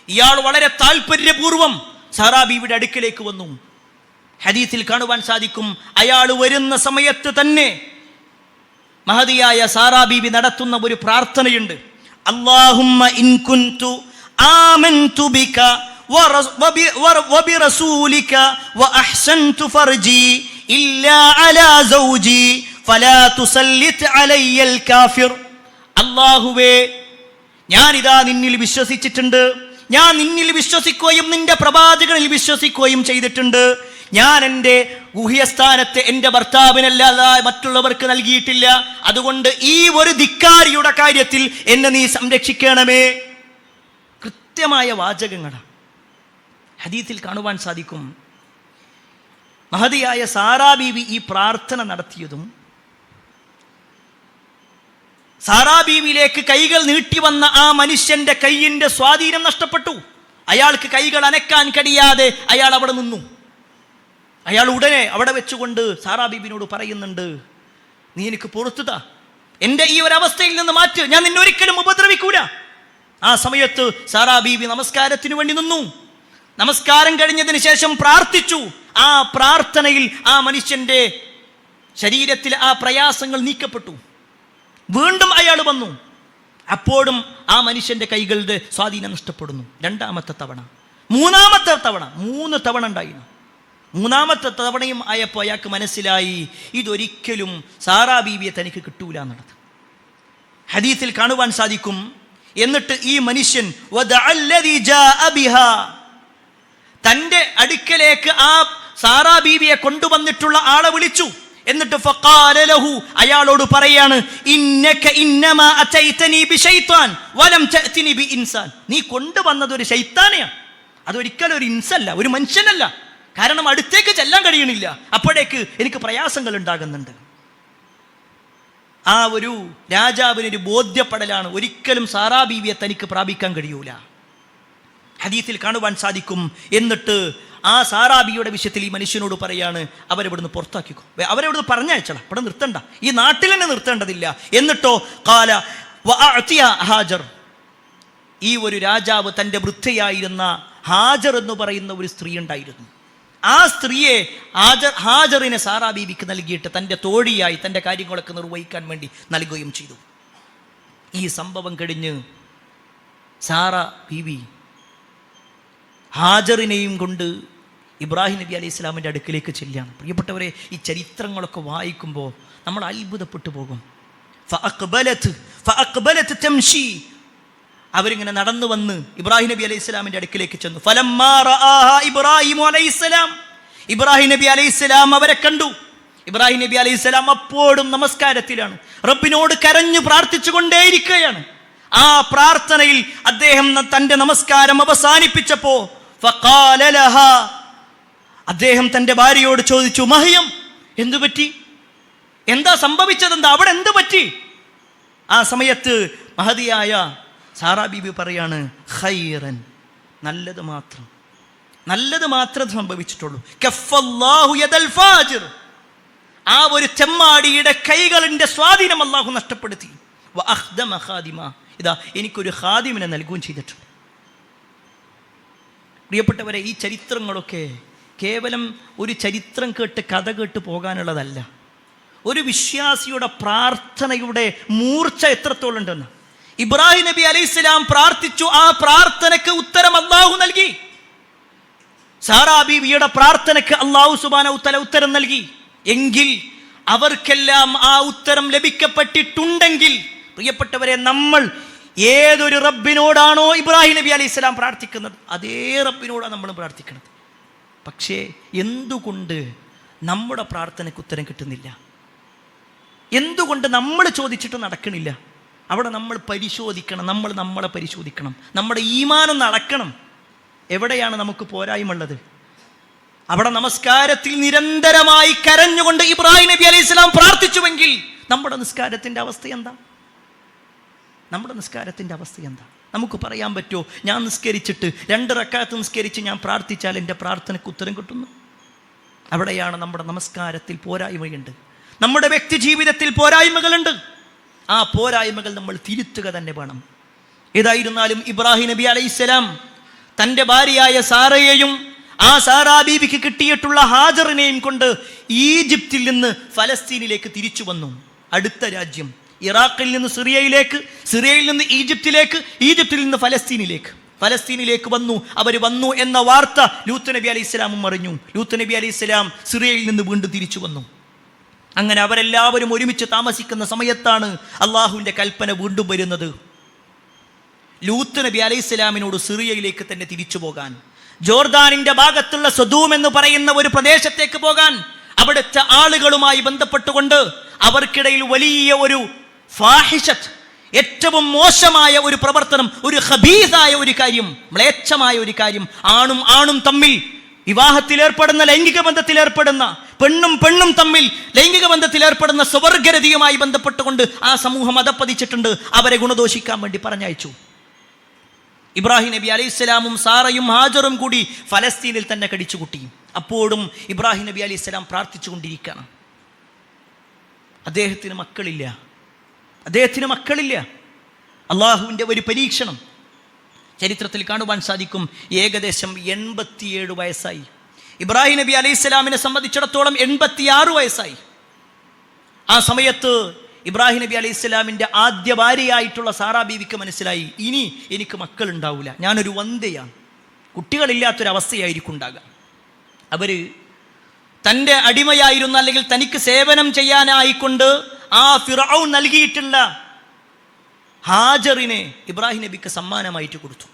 ഇയാൾ വളരെ താല്പര്യപൂർവ്വം സാറാ ബീവിയുടെ അടുക്കിലേക്ക് വന്നു. ഹദീസിൽ കാണുവാൻ സാധിക്കും, അയാൾ വരുന്ന സമയത്ത് തന്നെ മഹദിയായ സാറാ ബീവി നടത്തുന്ന ഒരു പ്രാർത്ഥനയുണ്ട്. അല്ലാഹുമ്മ ഇൻ കുൻതു ആമൻതു ബിക വബിറസൂലിക വഅഹ്സൻതു ഫർജി ഇല്ലാ അലാ സൗജി ഫലാ തുസല്ലിത് അലയ്യൽ കാഫിർ. അല്ലാഹുവേ, ഞാനിതാ നിന്നിൽ വിശ്വസിച്ചിട്ടുണ്ട്, ഞാൻ നിന്നിൽ വിശ്വസിക്കുകയും നിന്റെ പ്രവാചകനിൽ വിശ്വസിക്കുകയും ചെയ്തിട്ടുണ്ട്. ഞാൻ എൻ്റെ ഗുഹ്യസ്ഥാനത്തെ എൻ്റെ ഭർത്താവിനല്ലാതെ മറ്റുള്ളവർക്ക് നൽകിയിട്ടില്ല. അതുകൊണ്ട് ഈ ഒരു ധിക്കാരിയുടെ കാര്യത്തിൽ എന്നെ നീ സംരക്ഷിക്കണമേ. കൃത്യമായ വാചകങ്ങളാണ് ഹദീസിൽ കാണുവാൻ സാധിക്കും. മഹദിയായ സാറാ ബീവി ഈ പ്രാർത്ഥന നടത്തിയതും സാറാ ബീവിയിലേക്ക് കൈകൾ നീട്ടി വന്ന ആ മനുഷ്യന്റെ കൈയിൻ്റെ സ്വാധീനം നഷ്ടപ്പെട്ടു. അയാൾക്ക് കൈകൾ അനക്കാൻ കഴിയാതെ അയാൾ അവിടെ നിന്നു. അയാൾ ഉടനെ അവിടെ വെച്ചുകൊണ്ട് സാറാ ബീബിനോട് പറയുന്നുണ്ട്, നീ എനിക്ക് പുറത്തുതാ, എൻ്റെ ഈ ഒരവസ്ഥയിൽ നിന്ന് മാറ്റ്, ഞാൻ നിന്നെ ഒരിക്കലും ഉപദ്രവിക്കൂല. ആ സമയത്ത് സാറാ ബീബി നമസ്കാരത്തിന് വേണ്ടി നിന്നു. നമസ്കാരം കഴിഞ്ഞതിന് ശേഷം പ്രാർത്ഥിച്ചു. ആ പ്രാർത്ഥനയിൽ ആ മനുഷ്യന്റെ ശരീരത്തിലെ ആ പ്രയാസങ്ങൾ നീക്കപ്പെട്ടു. വീണ്ടും അയാൾ വന്നു, അപ്പോഴും ആ മനുഷ്യന്റെ കൈകളുടെ സ്വാധീനം നഷ്ടപ്പെടുന്നു. രണ്ടാമത്തെ തവണ, മൂന്നാമത്തെ തവണ, 3 തവണ ഉണ്ടായിരുന്നു. മൂന്നാമത്തെ തവണയും ആയപ്പോൾ അയാൾക്ക് മനസ്സിലായി, ഇതൊരിക്കലും സാറാ ബീവിയെ തനിക്ക് കിട്ടൂല എന്നുള്ളത്. ഹദീസിൽ കാണുവാൻ സാധിക്കും. എന്നിട്ട് ഈ മനുഷ്യൻ തൻ്റെ അടുക്കലേക്ക് ആ സാറാ ബീവിയെ കൊണ്ടുവന്നിട്ടുള്ള ആളെ വിളിച്ചു. എന്നിട്ട് ഫഖാല ലഹു, അയാളോട് പറയാണ്, ഇന്നക ഇന്നമാ അതൈതനി ബിശൈത്താൻ വലം തഅതിനി ബിഇൻസാൻ. നീ കൊണ്ടുവന്നത് ഒരു ശൈത്താനെയാണ്, അതൊരിക്കലും ഒരു ഇൻസല്ല, ഒരു മനുഷ്യനല്ല. കാരണം അടുത്തേക്ക് ചെല്ലാൻ കഴിയണില്ല, അപ്പോഴേക്ക് എനിക്ക് പ്രയാസങ്ങൾ ഉണ്ടാകുന്നുണ്ട്. ആ ഒരു രാജാവിനൊരു ബോധ്യപ്പെടലാണ്, ഒരിക്കലും സാറാ ബീവിയെ തനിക്ക് പ്രാപിക്കാൻ കഴിയൂല. ഹദീസിൽ കാണുവാൻ സാധിക്കും. എന്നിട്ട് ആ സാറാ ബീവിയുടെ വിഷയത്തിൽ ഈ മനുഷ്യനോട് പറയാണ്, അവരെവിടുന്ന് പുറത്താക്കിക്കോ, അവരെവിടുന്ന് പറഞ്ഞയച്ചടാ, ഇവിടെ നിർത്തണ്ട, ഈ നാട്ടിൽ തന്നെ നിർത്തേണ്ടതില്ല. എന്നിട്ടോ ഖാല വഅഅതിയ ഹാജർ, ഈ ഒരു രാജാവ് തൻ്റെ വൃദ്ധയായിരുന്ന ഹാജർ എന്ന് പറയുന്ന ഒരു സ്ത്രീ ഉണ്ടായിരുന്നു. ആ സ്ത്രീയെ ഹാജറിനെ സാറാ ബീവിക്ക് നൽകിയിട്ട് തൻ്റെ തോഴിയായി തൻ്റെ കാര്യങ്ങളൊക്കെ നിർവഹിക്കാൻ വേണ്ടി നൽകുകയും ചെയ്തു. ഈ സംഭവം കഴിഞ്ഞ് സാറാ ബീവി ഹാജറിനെയും കൊണ്ട് ഇബ്രാഹിം നബി അലൈഹി ഇസ്ലാമിൻ്റെ അടുക്കിലേക്ക് ചെല്ലുകയാണ്. പ്രിയപ്പെട്ടവരെ, ഈ ചരിത്രങ്ങളൊക്കെ വായിക്കുമ്പോൾ നമ്മൾ അത്ഭുതപ്പെട്ടു പോകും. ഫഅഖ്ബലത് തംശി, അവരിങ്ങനെ നടന്നു വന്ന് ഇബ്രാഹിം നബി അലൈഹി ഇസ്ലാമിൻ്റെ അടുക്കിലേക്ക് ചെന്നു. ഫലമ്മാ റആഹാ ഇബ്രാഹിം അലൈഹിസ്സലാം, ഇബ്രാഹിം നബി അലൈഹി ഇസ്ലാം അവരെ കണ്ടു. ഇബ്രാഹിം നബി അലൈഹി ഇസ്ലാം അപ്പോഴും നമസ്കാരത്തിലാണ്, റബ്ബിനോട് കരഞ്ഞു പ്രാർത്ഥിച്ചു കൊണ്ടേയിരിക്കുകയാണ്. ആ പ്രാർത്ഥനയിൽ അദ്ദേഹം തൻ്റെ നമസ്കാരം അവസാനിപ്പിച്ചപ്പോ ഫഖാല ലഹാ, അദ്ദേഹം തൻ്റെ ഭാര്യയോട് ചോദിച്ചു, മഹ്യം, എന്തു പറ്റി? എന്താ സംഭവിച്ചതെന്താ? അവിടെ എന്തു പറ്റി? ആ സമയത്ത് മഹദിയായ സാറാ ബീബി പറയാണ്, ഖൈറൻ, നല്ലത് മാത്രം, നല്ലത് മാത്രം സംഭവിച്ചിട്ടുള്ളൂ. കഫല്ലാഹു യദൽ ഫാജിർ, ആ ഒരു ചെമ്മാടിയുടെ കൈകളിൻ്റെ സ്വാധീനം അല്ലാഹു നഷ്ടപ്പെടുത്തി. വഅഖ്ദമ ഖാദിമ, ഇതാ എനിക്കൊരു ഖാദിമിനെ നൽകുകയും ചെയ്തിട്ടുണ്ട്. പ്രിയപ്പെട്ടവരെ, ഈ ചരിത്രങ്ങളൊക്കെ കേവലം ഒരു ചരിത്രം കേട്ട് കഥ കേട്ട് പോകാനുള്ളതല്ല. ഒരു വിശ്വാസിയുടെ പ്രാർത്ഥനയുടെ മൂർച്ച എത്രത്തോളം ഉണ്ടെന്ന്. ഇബ്രാഹിം നബി അലൈഹിസ്സലാം പ്രാർത്ഥിച്ചു, ആ പ്രാർത്ഥനയ്ക്ക് ഉത്തരം അല്ലാഹു നൽകി. സാറാ ബീവിയുടെ പ്രാർത്ഥനയ്ക്ക് അല്ലാഹു സുബ്ഹാനഹു വ തആല ഉത്തരം നൽകി. എങ്കിൽ അവർക്കെല്ലാം ആ ഉത്തരം ലഭിക്കപ്പെട്ടിട്ടുണ്ടെങ്കിൽ, പ്രിയപ്പെട്ടവരെ, നമ്മൾ ഏതൊരു റബ്ബിനോടാണോ ഇബ്രാഹിം നബി അലൈഹിസ്സലാം പ്രാർത്ഥിക്കുന്നത്, അതേ റബ്ബിനോടാണ് നമ്മൾ പ്രാർത്ഥിക്കുന്നത്. പക്ഷേ എന്തുകൊണ്ട് നമ്മുടെ പ്രാർത്ഥനയ്ക്ക് ഉത്തരം കിട്ടുന്നില്ല? എന്തുകൊണ്ട് നമ്മൾ ചോദിച്ചിട്ട് നടക്കണില്ല? അവിടെ നമ്മൾ പരിശോധിക്കണം, നമ്മളെ പരിശോധിക്കണം, നമ്മുടെ ഈമാനൊന്ന് അളക്കണം. എവിടെയാണ് നമുക്ക് പോരായ്മയുള്ളത്? അവിടെ നമസ്കാരത്തിൽ നിരന്തരമായി കരഞ്ഞുകൊണ്ട് ഇബ്രാഹിം നബി അലൈഹി സ്വലാം പ്രാർത്ഥിച്ചുവെങ്കിൽ നമ്മുടെ നിസ്കാരത്തിൻ്റെ അവസ്ഥ എന്താ? നമ്മുടെ നിസ്കാരത്തിൻ്റെ അവസ്ഥ എന്താ? നമുക്ക് പറയാൻ പറ്റുമോ, ഞാൻ നിസ്കരിച്ചിട്ട് 2 റക്അത്ത് നിസ്കരിച്ച് ഞാൻ പ്രാർത്ഥിച്ചാൽ എൻ്റെ പ്രാർത്ഥനയ്ക്ക് ഉത്തരം കിട്ടുന്നു? അവിടെയാണ് നമ്മുടെ നമസ്കാരത്തിൽ പോരായ്മയുണ്ട്, നമ്മുടെ വ്യക്തി ജീവിതത്തിൽ പോരായ്മകളുണ്ട്. ആ പോരായ്മകൾ നമ്മൾ തിരുത്തുക തന്നെ വേണം. ഏതായിരുന്നാലും ഇബ്രാഹിം നബി അലൈഹിസ്സലാം തൻ്റെ ഭാര്യയായ സാറയെയും ആ സാറാ ബീവിക്ക് കിട്ടിയിട്ടുള്ള ഹാജറിനെയും കൊണ്ട് ഈജിപ്തിൽ നിന്ന് ഫലസ്തീനിലേക്ക് തിരിച്ചു വന്നു. അടുത്ത രാജ്യം ഇറാഖിൽ നിന്ന് സിറിയയിലേക്ക്, സിറിയയിൽ നിന്ന് ഈജിപ്തിലേക്ക്, ഈജിപ്തിൽ നിന്ന് ഫലസ്തീനിലേക്ക് വന്നു. അവർ വന്നു എന്ന വാർത്ത ലൂത്ത് നബി അലൈഹി സ്വലാമും അറിഞ്ഞു. ലൂത്ത് നബി അലൈഹി സ്വലാം സിറിയയിൽ നിന്ന് വീണ്ടും തിരിച്ചു വന്നു. അങ്ങനെ അവരെല്ലാവരും ഒരുമിച്ച് താമസിക്കുന്ന സമയത്താണ് അള്ളാഹുവിൻ്റെ കൽപ്പന വീണ്ടും വരുന്നത്. ലൂത്ത് നബി അലൈഹി സ്വലാമിനോട് സിറിയയിലേക്ക് തന്നെ തിരിച്ചു പോകാൻ, ജോർദാനിന്റെ ഭാഗത്തുള്ള സദൂം എന്ന് പറയുന്ന ഒരു പ്രദേശത്തേക്ക് പോകാൻ, അവിടുത്തെ ആളുകളുമായി ബന്ധപ്പെട്ടുകൊണ്ട് അവർക്കിടയിൽ വലിയ ഒരു ഫാഹിഷത്ത്, ഏറ്റവും മോശമായ ഒരു പ്രവർത്തനം, ഒരു ഖബീസായ ഒരു കാര്യം, മ്ലേച്ഛമായ ഒരു കാര്യം, ആണും തമ്മിൽ വിവാഹത്തിൽ ഏർപ്പെടുന്ന, ലൈംഗിക ബന്ധത്തിൽ ഏർപ്പെടുന്ന, പെണ്ണും തമ്മിൽ ലൈംഗിക ബന്ധത്തിൽ ഏർപ്പെടുന്ന സ്വവർഗരതിയുമായി ബന്ധപ്പെട്ടുകൊണ്ട് ആ സമൂഹം അധപ്പതിച്ചിട്ടുണ്ട്. അവരെ ഗുണദോഷിക്കാൻ വേണ്ടി പറഞ്ഞയച്ചു. ഇബ്രാഹിം നബി അലൈഹി സ്വലാമും സാറയും ഹാജറും കൂടി ഫലസ്തീനിൽ തന്നെ കടിച്ചുകൂട്ടി. അപ്പോഴും ഇബ്രാഹിം നബി അലൈഹി സ്വലാം പ്രാർത്ഥിച്ചു കൊണ്ടിരിക്കുകയാണ്. അദ്ദേഹത്തിന് മക്കളില്ല. അള്ളാഹുവിൻ്റെ ഒരു പരീക്ഷണം ചരിത്രത്തിൽ കാണുവാൻ സാധിക്കും. ഏകദേശം 87 വയസ്സായി. ഇബ്രാഹിം നബി അലൈഹി സ്വലാമിനെ സംബന്ധിച്ചിടത്തോളം 86 വയസ്സായി. ആ സമയത്ത് ഇബ്രാഹിം നബി അലൈഹി സ്വലാമിൻ്റെ ആദ്യ ഭാര്യയായിട്ടുള്ള സാറാ ബീവിക്ക് മനസ്സിലായി, ഇനി എനിക്ക് മക്കളുണ്ടാവില്ല, ഞാനൊരു വന്ധ്യയാണ്, കുട്ടികളില്ലാത്തൊരവസ്ഥയായിരിക്കും ഉണ്ടാകുക. അവർ തൻ്റെ അടിമയായിരുന്ന, അല്ലെങ്കിൽ തനിക്ക് സേവനം ചെയ്യാനായിക്കൊണ്ട് ആ ഫിറഔൻ നൽകിയിട്ടുള്ള ഹാജറിനെ ഇബ്രാഹിം നബിക്ക് സമ്മാനമായിട്ട് കൊടുത്തു.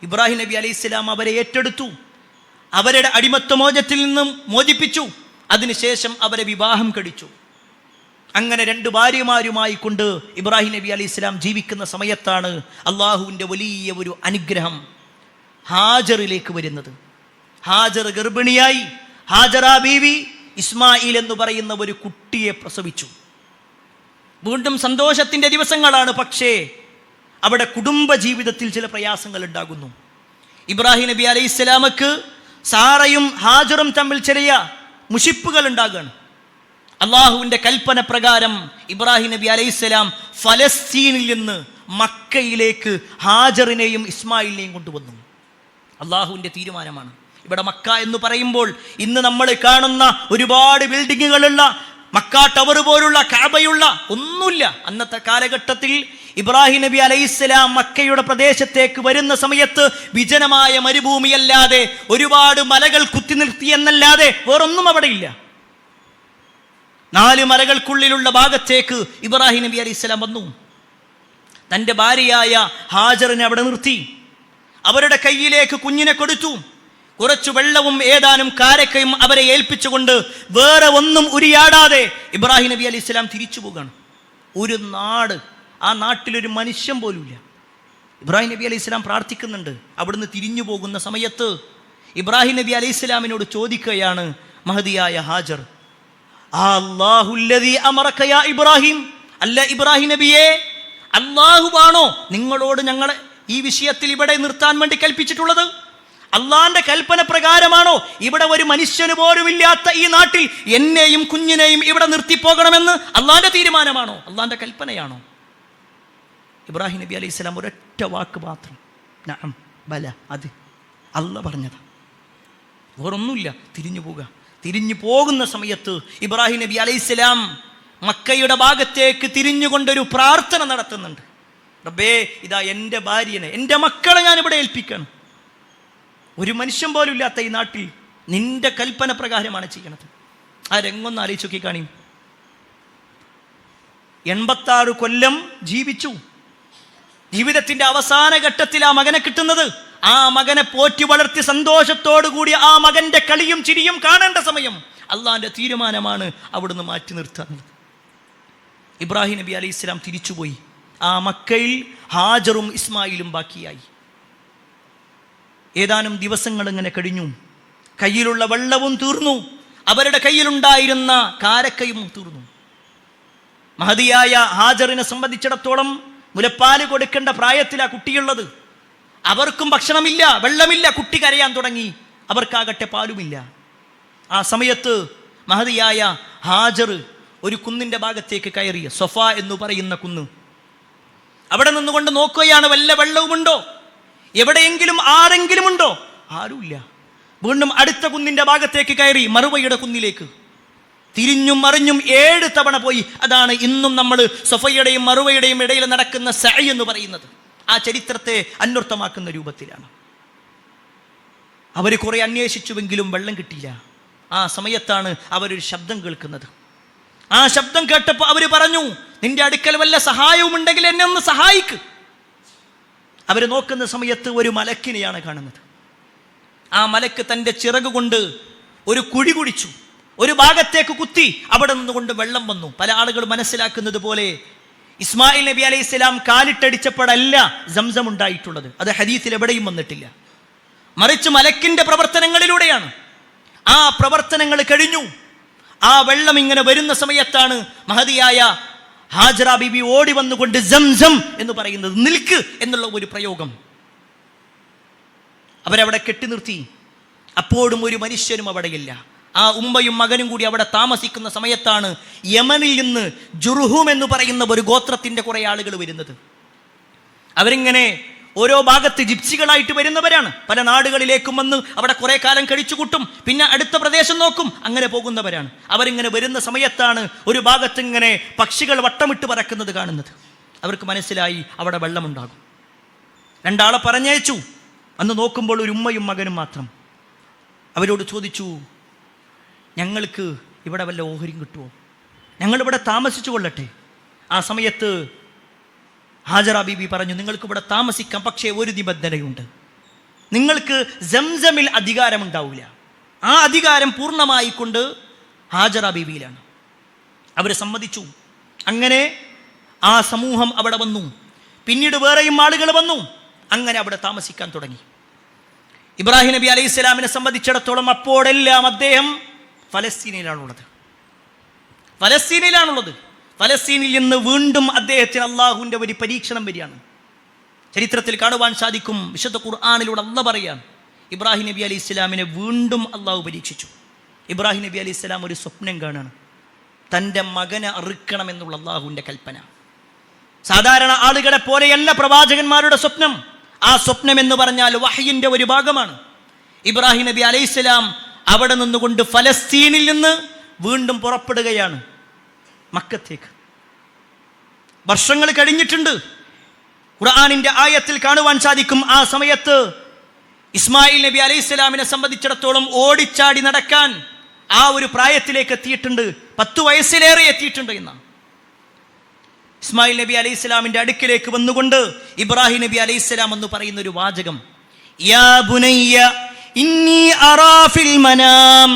ഇബ്രാഹിം നബി അലൈഹി സ്വലാം അവരെ ഏറ്റെടുത്തു, അവരുടെ അടിമത്വമോചത്തിൽ നിന്നും മോചിപ്പിച്ചു. അതിനുശേഷം അവരെ വിവാഹം കഴിച്ചു. അങ്ങനെ 2 ഭാര്യമാരുമായി കൊണ്ട് ഇബ്രാഹിം നബി അലൈഹി സ്വലാം ജീവിക്കുന്ന സമയത്താണ് അള്ളാഹുവിൻ്റെ വലിയ ഒരു അനുഗ്രഹം ഹാജറിലേക്ക് വരുന്നത്. ഹാജർ ഗർഭിണിയായി. ഹാജറാ ബീവി ഇസ്മായിൽ എന്ന് പറയുന്ന ഒരു കുട്ടിയെ പ്രസവിച്ചു. വീണ്ടും സന്തോഷത്തിൻ്റെ ദിവസങ്ങളാണ്. പക്ഷേ അവിടെ കുടുംബ ജീവിതത്തിൽ ചില പ്രയാസങ്ങൾ ഉണ്ടാകുന്നു. ഇബ്രാഹിം നബി അലൈഹി സ്വലാമക്ക് സാറയും ഹാജറും തമ്മിൽ ചെറിയ മുഷിപ്പുകൾ ഉണ്ടാകുകയാണ്. അള്ളാഹുവിൻ്റെ കൽപ്പന പ്രകാരം ഇബ്രാഹിം നബി അലൈഹി സ്വലാം ഫലസ്തീനിൽ നിന്ന് മക്കയിലേക്ക് ഹാജറിനെയും ഇസ്മായിലിനെയും കൊണ്ടുവന്നു. അള്ളാഹുവിൻ്റെ തീരുമാനമാണ്. ഇവിടെ മക്ക എന്ന് പറയുമ്പോൾ ഇന്ന് നമ്മൾ കാണുന്ന ഒരുപാട് ബിൽഡിങ്ങുകളുള്ള മക്ക ടവർ പോലുള്ള കഅബയുള്ള ഒന്നുമില്ല. അന്നത്തെ കാലഘട്ടത്തിൽ ഇബ്രാഹിം നബി അലൈഹിസ്സലാം മക്കയുടെ പ്രദേശത്തേക്ക് വരുന്ന സമയത്ത് വിജനമായ മരുഭൂമിയല്ലാതെ ഒരുപാട് മലകൾ കുത്തി നിർത്തി എന്നല്ലാതെ വേറൊന്നും അവിടെ ഇല്ല. 4 മലകൾക്കുള്ളിലുള്ള ഭാഗത്തേക്ക് ഇബ്രാഹിം നബി അലൈഹിസ്സലാം വന്നു. തൻ്റെ ഭാര്യയായ ഹാജറിനെ അവിടെ നിർത്തി. അവരുടെ കയ്യിലേക്ക് കുഞ്ഞിനെ കൊടുത്തു. കുറച്ചു വെള്ളവും ഏതാനും കാരക്കയും അവരെ ഏൽപ്പിച്ചുകൊണ്ട് വേറെ ഒന്നും ഉരിയാടാതെ ഇബ്രാഹിം നബി അലൈഹി സ്വലാം തിരിച്ചു പോവുകയാണ്. ഒരു നാട്, ആ നാട്ടിലൊരു മനുഷ്യൻ പോലുമില്ല. ഇബ്രാഹിം നബി അലൈഹി സ്വലാം പ്രാർത്ഥിക്കുന്നുണ്ട്. അവിടുന്ന് തിരിഞ്ഞു പോകുന്ന സമയത്ത് ഇബ്രാഹിം നബി അലൈഹി സ്വലാമിനോട് ചോദിക്കുകയാണ് മഹദിയായ ഹാജർ, അല്ലാഹുല്ലദീ അമറക യാ ഇബ്രാഹിം, അല്ല ഇബ്രാഹിം നബിയെ, അല്ലാഹുവാണോ നിങ്ങളോട് ഞങ്ങളെ ഈ വിഷയത്തിൽ ഇവിടെ നിർത്താൻ വേണ്ടി കൽപ്പിച്ചിട്ടുള്ളത്? അള്ളാന്റെ കൽപ്പന പ്രകാരമാണോ ഇവിടെ ഒരു മനുഷ്യന് പോലുമില്ലാത്ത ഈ നാട്ടിൽ എന്നെയും കുഞ്ഞിനെയും ഇവിടെ നിർത്തിപ്പോകണമെന്ന് അള്ളാന്റെ തീരുമാനമാണോ, അള്ളാന്റെ കൽപ്പനയാണോ? ഇബ്രാഹിം നബി അലൈഹി സ്വലാം ഒരൊറ്റ വാക്ക് മാത്രം, നഅം ബല, അത് അല്ല പറഞ്ഞതാ, വേറൊന്നുമില്ല. തിരിഞ്ഞു പോകുന്ന സമയത്ത് ഇബ്രാഹിം നബി അലൈഹി സ്വലാം മക്കയുടെ ഭാഗത്തേക്ക് തിരിഞ്ഞുകൊണ്ടൊരു പ്രാർത്ഥന നടത്തുന്നുണ്ട്. റബ്ബേ, ഇതാ എൻ്റെ ഭാര്യനെ, എൻ്റെ മക്കളെ ഞാൻ ഇവിടെ ഏൽപ്പിക്കണം. ഒരു മനുഷ്യൻ പോലും ഇല്ലാത്ത ഈ നാട്ടിൽ നിന്റെ കൽപ്പന പ്രകാരമാണ് ചെയ്യണത്. ആ രംഗൊന്ന് ആലോചിച്ച് നോക്കി കാണി. 86 കൊല്ലം ജീവിച്ചു. ജീവിതത്തിന്റെ അവസാന ഘട്ടത്തിൽ ആ മകനെ കിട്ടുന്നത്, ആ മകനെ പോറ്റി വളർത്തി സന്തോഷത്തോടു കൂടി ആ മകന്റെ കളിയും ചിരിയും കാണേണ്ട സമയം അള്ളാന്റെ തീരുമാനമാണ് അവിടുന്ന് മാറ്റി നിർത്താനുള്ളത്. ഇബ്രാഹിം നബി അലൈഹി സ്വലാം തിരിച്ചുപോയി. ആ മക്കയിൽ ഹാജറും ഇസ്മായിലും ബാക്കിയായി. ഏതാനും ദിവസങ്ങൾ ഇങ്ങനെ കഴിഞ്ഞു. കയ്യിലുള്ള വെള്ളവും തീർന്നു, അവരുടെ കയ്യിലുണ്ടായിരുന്ന കാരക്കയും തീർന്നു. മഹദിയായ ഹാജറിനെ സംബന്ധിച്ചിടത്തോളം മുലപ്പാല് കൊടുക്കേണ്ട പ്രായത്തിലാ കുട്ടിയുള്ളത്. അവർക്കും ഭക്ഷണമില്ല, വെള്ളമില്ല, കുട്ടി കരയാൻ തുടങ്ങി. അവർക്കാകട്ടെ പാലുമില്ല. ആ സമയത്ത് മഹദിയായ ഹാജർ ഒരു കുന്നിൻ്റെ ഭാഗത്തേക്ക് കയറി, സൊഫ എന്ന് പറയുന്ന കുന്ന്. അവിടെ നിന്നുകൊണ്ട് നോക്കുകയാണ്, വല്ല വെള്ളവുമുണ്ടോ, എവിടെയെങ്കിലും ആരെങ്കിലും ഉണ്ടോ? ആരുമില്ല. വീണ്ടും അടുത്ത കുന്നിൻ്റെ ഭാഗത്തേക്ക് കയറി, മറുവയുടെ കുന്നിലേക്ക്. തിരിഞ്ഞും മറിഞ്ഞും 7 തവണ പോയി. അതാണ് ഇന്നും നമ്മൾ സൊഫയുടെയും മറുവയുടെയും ഇടയിൽ നടക്കുന്ന സഅയ് എന്ന് പറയുന്നത്. ആ ചരിത്രത്തെ അന്വർത്ഥമാക്കുന്ന രൂപത്തിലാണ്. അവർ കുറെ അന്വേഷിച്ചുവെങ്കിലും വെള്ളം കിട്ടിയില്ല. ആ സമയത്താണ് അവരൊരു ശബ്ദം കേൾക്കുന്നത്. ആ ശബ്ദം കേട്ടപ്പോൾ അവർ പറഞ്ഞു, നിന്റെ അടുക്കൽ വല്ല സഹായവും ഉണ്ടെങ്കിൽ എന്നെ ഒന്ന് സഹായിക്ക്. അവർ നോക്കുന്ന സമയത്ത് ഒരു മലക്കിനെയാണ് കാണുന്നത്. ആ മലക്ക് തൻ്റെ ചിറക് കൊണ്ട് ഒരു കുഴി കുഴിച്ചു, ഒരു ഭാഗത്തേക്ക് കുത്തി. അവിടെ നിന്നുകൊണ്ട് വെള്ളം വന്നു. പല ആളുകൾ മനസ്സിലാക്കുന്നത് പോലെ ഇസ്മായിൽ നബി അലൈഹി സ്വലാം കാലിട്ടടിച്ചപ്പോഴല്ല സംസം ഉണ്ടായിട്ടുള്ളത്. അത് ഹദീസിൽ എവിടെയും വന്നിട്ടില്ല. മറിച്ച് മലക്കിന്റെ പ്രവർത്തനങ്ങളിലൂടെയാണ്. ആ പ്രവർത്തനങ്ങൾ കഴിഞ്ഞു. ആ വെള്ളം ഇങ്ങനെ വരുന്ന സമയത്താണ് മഹദിയായ ഹാജറ ബീബി ഓടി വന്നുകൊണ്ട് സംസം എന്ന് പറയുന്നത്, നിൽക്ക് എന്നുള്ള ഒരു പ്രയോഗം. അവരവിടെ കെട്ടി നിർത്തി. അപ്പോഴും ഒരു മനുഷ്യനും അവിടെയില്ല. ആ ഉമ്മയും മകനും കൂടി അവിടെ താമസിക്കുന്ന സമയത്താണ് യമനിൽ നിന്ന് ജുർഹും എന്ന് പറയുന്ന ഒരു ഗോത്രത്തിന്റെ കുറെ ആളുകൾ വരുന്നത്. അവരിങ്ങനെ ഓരോ ഭാഗത്ത് ജിപ്സികളായിട്ട് വരുന്നവരാണ്. പല നാടുകളിലേക്കും വന്ന് അവിടെ കുറെ കാലം കഴിച്ചു കൂട്ടും, പിന്നെ അടുത്ത പ്രദേശം നോക്കും, അങ്ങനെ പോകുന്നവരാണ്. അവരിങ്ങനെ വരുന്ന സമയത്താണ് ഒരു ഭാഗത്ത് ഇങ്ങനെ പക്ഷികൾ വട്ടമിട്ട് പറക്കുന്നത് കാണുന്നത്. അവർക്ക് മനസ്സിലായി അവിടെ വെള്ളമുണ്ടാകും. 2 ആളെ പറഞ്ഞയച്ചു. അന്ന് നോക്കുമ്പോൾ ഒരു ഉമ്മയും മകനും മാത്രം. അവരോട് ചോദിച്ചു, ഞങ്ങൾക്ക് ഇവിടെ വല്ല ഓഹരിയും കിട്ടുമോ? ഞങ്ങളിവിടെ താമസിച്ചു കൊള്ളട്ടെ. ആ സമയത്ത് ഹാജറ ബീബി പറഞ്ഞു, നിങ്ങൾക്ക് ഇവിടെ താമസിക്കാം, പക്ഷേ ഒരു നിബന്ധനയുണ്ട്. നിങ്ങൾക്ക് സംസമിൽ അധികാരമുണ്ടാവില്ല. ആ അധികാരം പൂർണ്ണമായിക്കൊണ്ട് ഹാജറ ബീബിയിലാണ്. അവർ സമ്മതിച്ചു. അങ്ങനെ ആ സമൂഹം അവിടെ വന്നു. പിന്നീട് വേറെയും ആളുകൾ വന്നു. അങ്ങനെ അവിടെ താമസിക്കാൻ തുടങ്ങി. ഇബ്രാഹിം നബി അലൈഹി സ്വലാമിനെ സംബന്ധിച്ചിടത്തോളം അപ്പോഴെല്ലാം അദ്ദേഹം ഫലസ്തീനിലാണുള്ളത്. ഫലസ്തീനിൽ നിന്ന് വീണ്ടും അദ്ദേഹത്തിന് അള്ളാഹുവിൻ്റെ ഒരു പരീക്ഷണം വരികയാണ്. ചരിത്രത്തിൽ കാണുവാൻ സാധിക്കും. വിശുദ്ധ ഖുർആനിലൂടെ അള്ളാഹ് പറയാം, ഇബ്രാഹിം നബി അലൈഹി സ്വലാമിനെ വീണ്ടും അള്ളാഹു പരീക്ഷിച്ചു. ഇബ്രാഹിം നബി അലൈഹി സ്വലാം ഒരു സ്വപ്നം കാണാണ്. തൻ്റെ മകനെ അറുക്കണമെന്നുള്ള അള്ളാഹുവിൻ്റെ കൽപ്പന. സാധാരണ ആളുകളെ പോലെയല്ല പ്രവാചകന്മാരുടെ സ്വപ്നം. ആ സ്വപ്നം എന്ന് പറഞ്ഞാൽ വഹയിൻ്റെ ഒരു ഭാഗമാണ്. ഇബ്രാഹിം നബി അലൈഹിസ്സലാം അവിടെ നിന്നുകൊണ്ട് ഫലസ്തീനിൽ നിന്ന് വീണ്ടും പുറപ്പെടുകയാണ് മക്കത്തേക്ക്. വർഷങ്ങൾ കഴിഞ്ഞിട്ടുണ്ട്. ഖുർആനിന്റെ ആയത്തിൽ കാണുവാൻ സാധിക്കും, ആ സമയത്ത് ഇസ്മായിൽ നബി അലൈഹിസ്സലാമിനെ സംബന്ധിച്ചിടത്തോളം ഓടിച്ചാടി നടക്കാൻ ആ ഒരു പ്രായത്തിലേക്ക് എത്തിയിട്ടുണ്ട്. 10 വയസ്സിലേറെ എത്തിയിട്ടുണ്ട് എന്നാണ്. ഇസ്മായിൽ നബി അലൈഹിസ്സലാമിന്റെ അടുക്കിലേക്ക് വന്നുകൊണ്ട് ഇബ്രാഹിം നബി അലൈഹിസ്സലാം എന്ന് പറയുന്ന ഒരു വാചകം, യാ ബുനയ്യ ഇന്നി അറാ ഫിൽ മനാം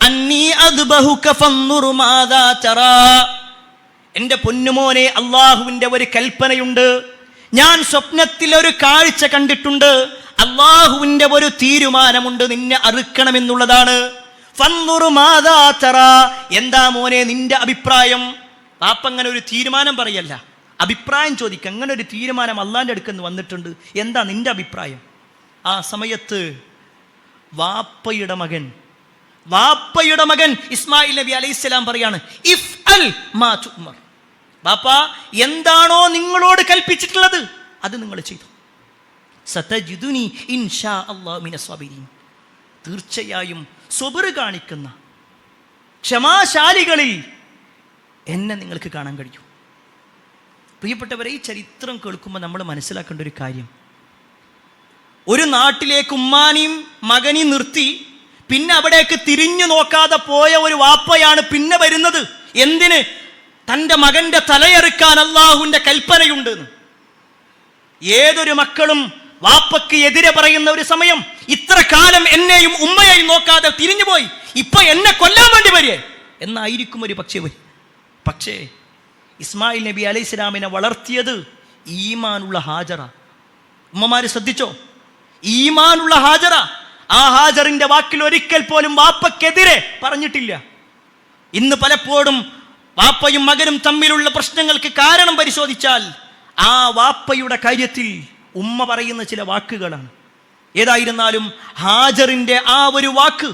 അന്നി അദ്ബഹുക ഫൻദുർ മാദാ തറാ. എൻ്റെ പൊന്നുമോനെ, അള്ളാഹുവിൻ്റെ ഒരു കൽപ്പനയുണ്ട്. ഞാൻ സ്വപ്നത്തിൽ ഒരു കാഴ്ച കണ്ടിട്ടുണ്ട്. അള്ളാഹുവിൻ്റെ ഒരു തീരുമാനമുണ്ട്, നിന്നെ അറുക്കണമെന്നുള്ളതാണ്. ഫൻദുർ മാദാ തറാ, എന്താ മോനെ നിന്റെ അഭിപ്രായം? പാപ്പ അങ്ങനെ ഒരു തീരുമാനം പറയല്ല, അഭിപ്രായം ചോദിക്കുക. അങ്ങനെ ഒരു തീരുമാനം അള്ളാൻ്റെ അടുക്കെന്ന് വന്നിട്ടുണ്ട്, എന്താ നിന്റെ അഭിപ്രായം? ആ സമയത്ത് വാപ്പയുടെ മകൻ ഇസ്മായിൽ നബി അലൈഹിസ്സലാം പറയാണ്, ഇഫ് അൽ മാ തുഅ്മർ. ബാപ്പ, എന്താണോ നിങ്ങളോട് കൽപ്പിച്ചിട്ടുള്ളത് അത് നിങ്ങൾ ചെയ്തു. സതജിദുനി ഇൻഷാ അല്ലാഹു മിനസ് സാബിരീൻ. തീർച്ചയായും സ്വബർ കാണിക്കുന്ന ക്ഷമാശാലികളിൽ എന്നെ നിങ്ങൾക്ക് കാണാൻ കഴിയും. പ്രിയപ്പെട്ടവരെ, ഈ ചരിത്രം കേൾക്കുമ്പോൾ നമ്മൾ മനസ്സിലാക്കേണ്ട ഒരു കാര്യം, ഒരു നാട്ടിലേക്ക് ഉമ്മാനെയും മകനെയും നിർത്തി പിന്നെ അവിടേക്ക് തിരിഞ്ഞു നോക്കാതെ പോയ ഒരു വാപ്പയാണ് പിന്നെ വരുന്നത്. എന്തിന്? തൻ്റെ മകന്റെ തലയെറുക്കാൻ അള്ളാഹുവിൻ്റെ കൽപ്പനയുണ്ട്. ഏതൊരു മക്കളും വാപ്പയ്ക്ക് എതിരെ പറയുന്ന ഒരു സമയം, ഇത്ര കാലം എന്നെയും ഉമ്മയെയും നോക്കാതെ തിരിഞ്ഞുപോയി, ഇപ്പൊ എന്നെ കൊല്ലാൻ വേണ്ടി വരിക എന്നായിരിക്കും ഒരു പക്ഷേ ഇസ്മായിൽ നബി അലൈഹിസ്സലാമിനെ വളർത്തിയത് ഈമാനുള്ള ഹാജറ. ഉമ്മമാര് ശ്രദ്ധിച്ചോ? ഈമാനുള്ള ഹാജറ. ആ ഹാജറിന്റെ വാക്കിൽ ഒരിക്കൽ പോലും വാപ്പക്കെതിരെ പറഞ്ഞിട്ടില്ല. ഇന്ന് പലപ്പോഴും വാപ്പയും മകനും തമ്മിലുള്ള പ്രശ്നങ്ങൾക്ക് കാരണം പരിശോധിച്ചാൽ ആ വാപ്പയുടെ കാര്യത്തിൽ ഉമ്മ പറയുന്ന ചില വാക്കുകളാണ്. ഏതായിരുന്നാലും ഹാജറിന്റെ ആ ഒരു വാക്ക്,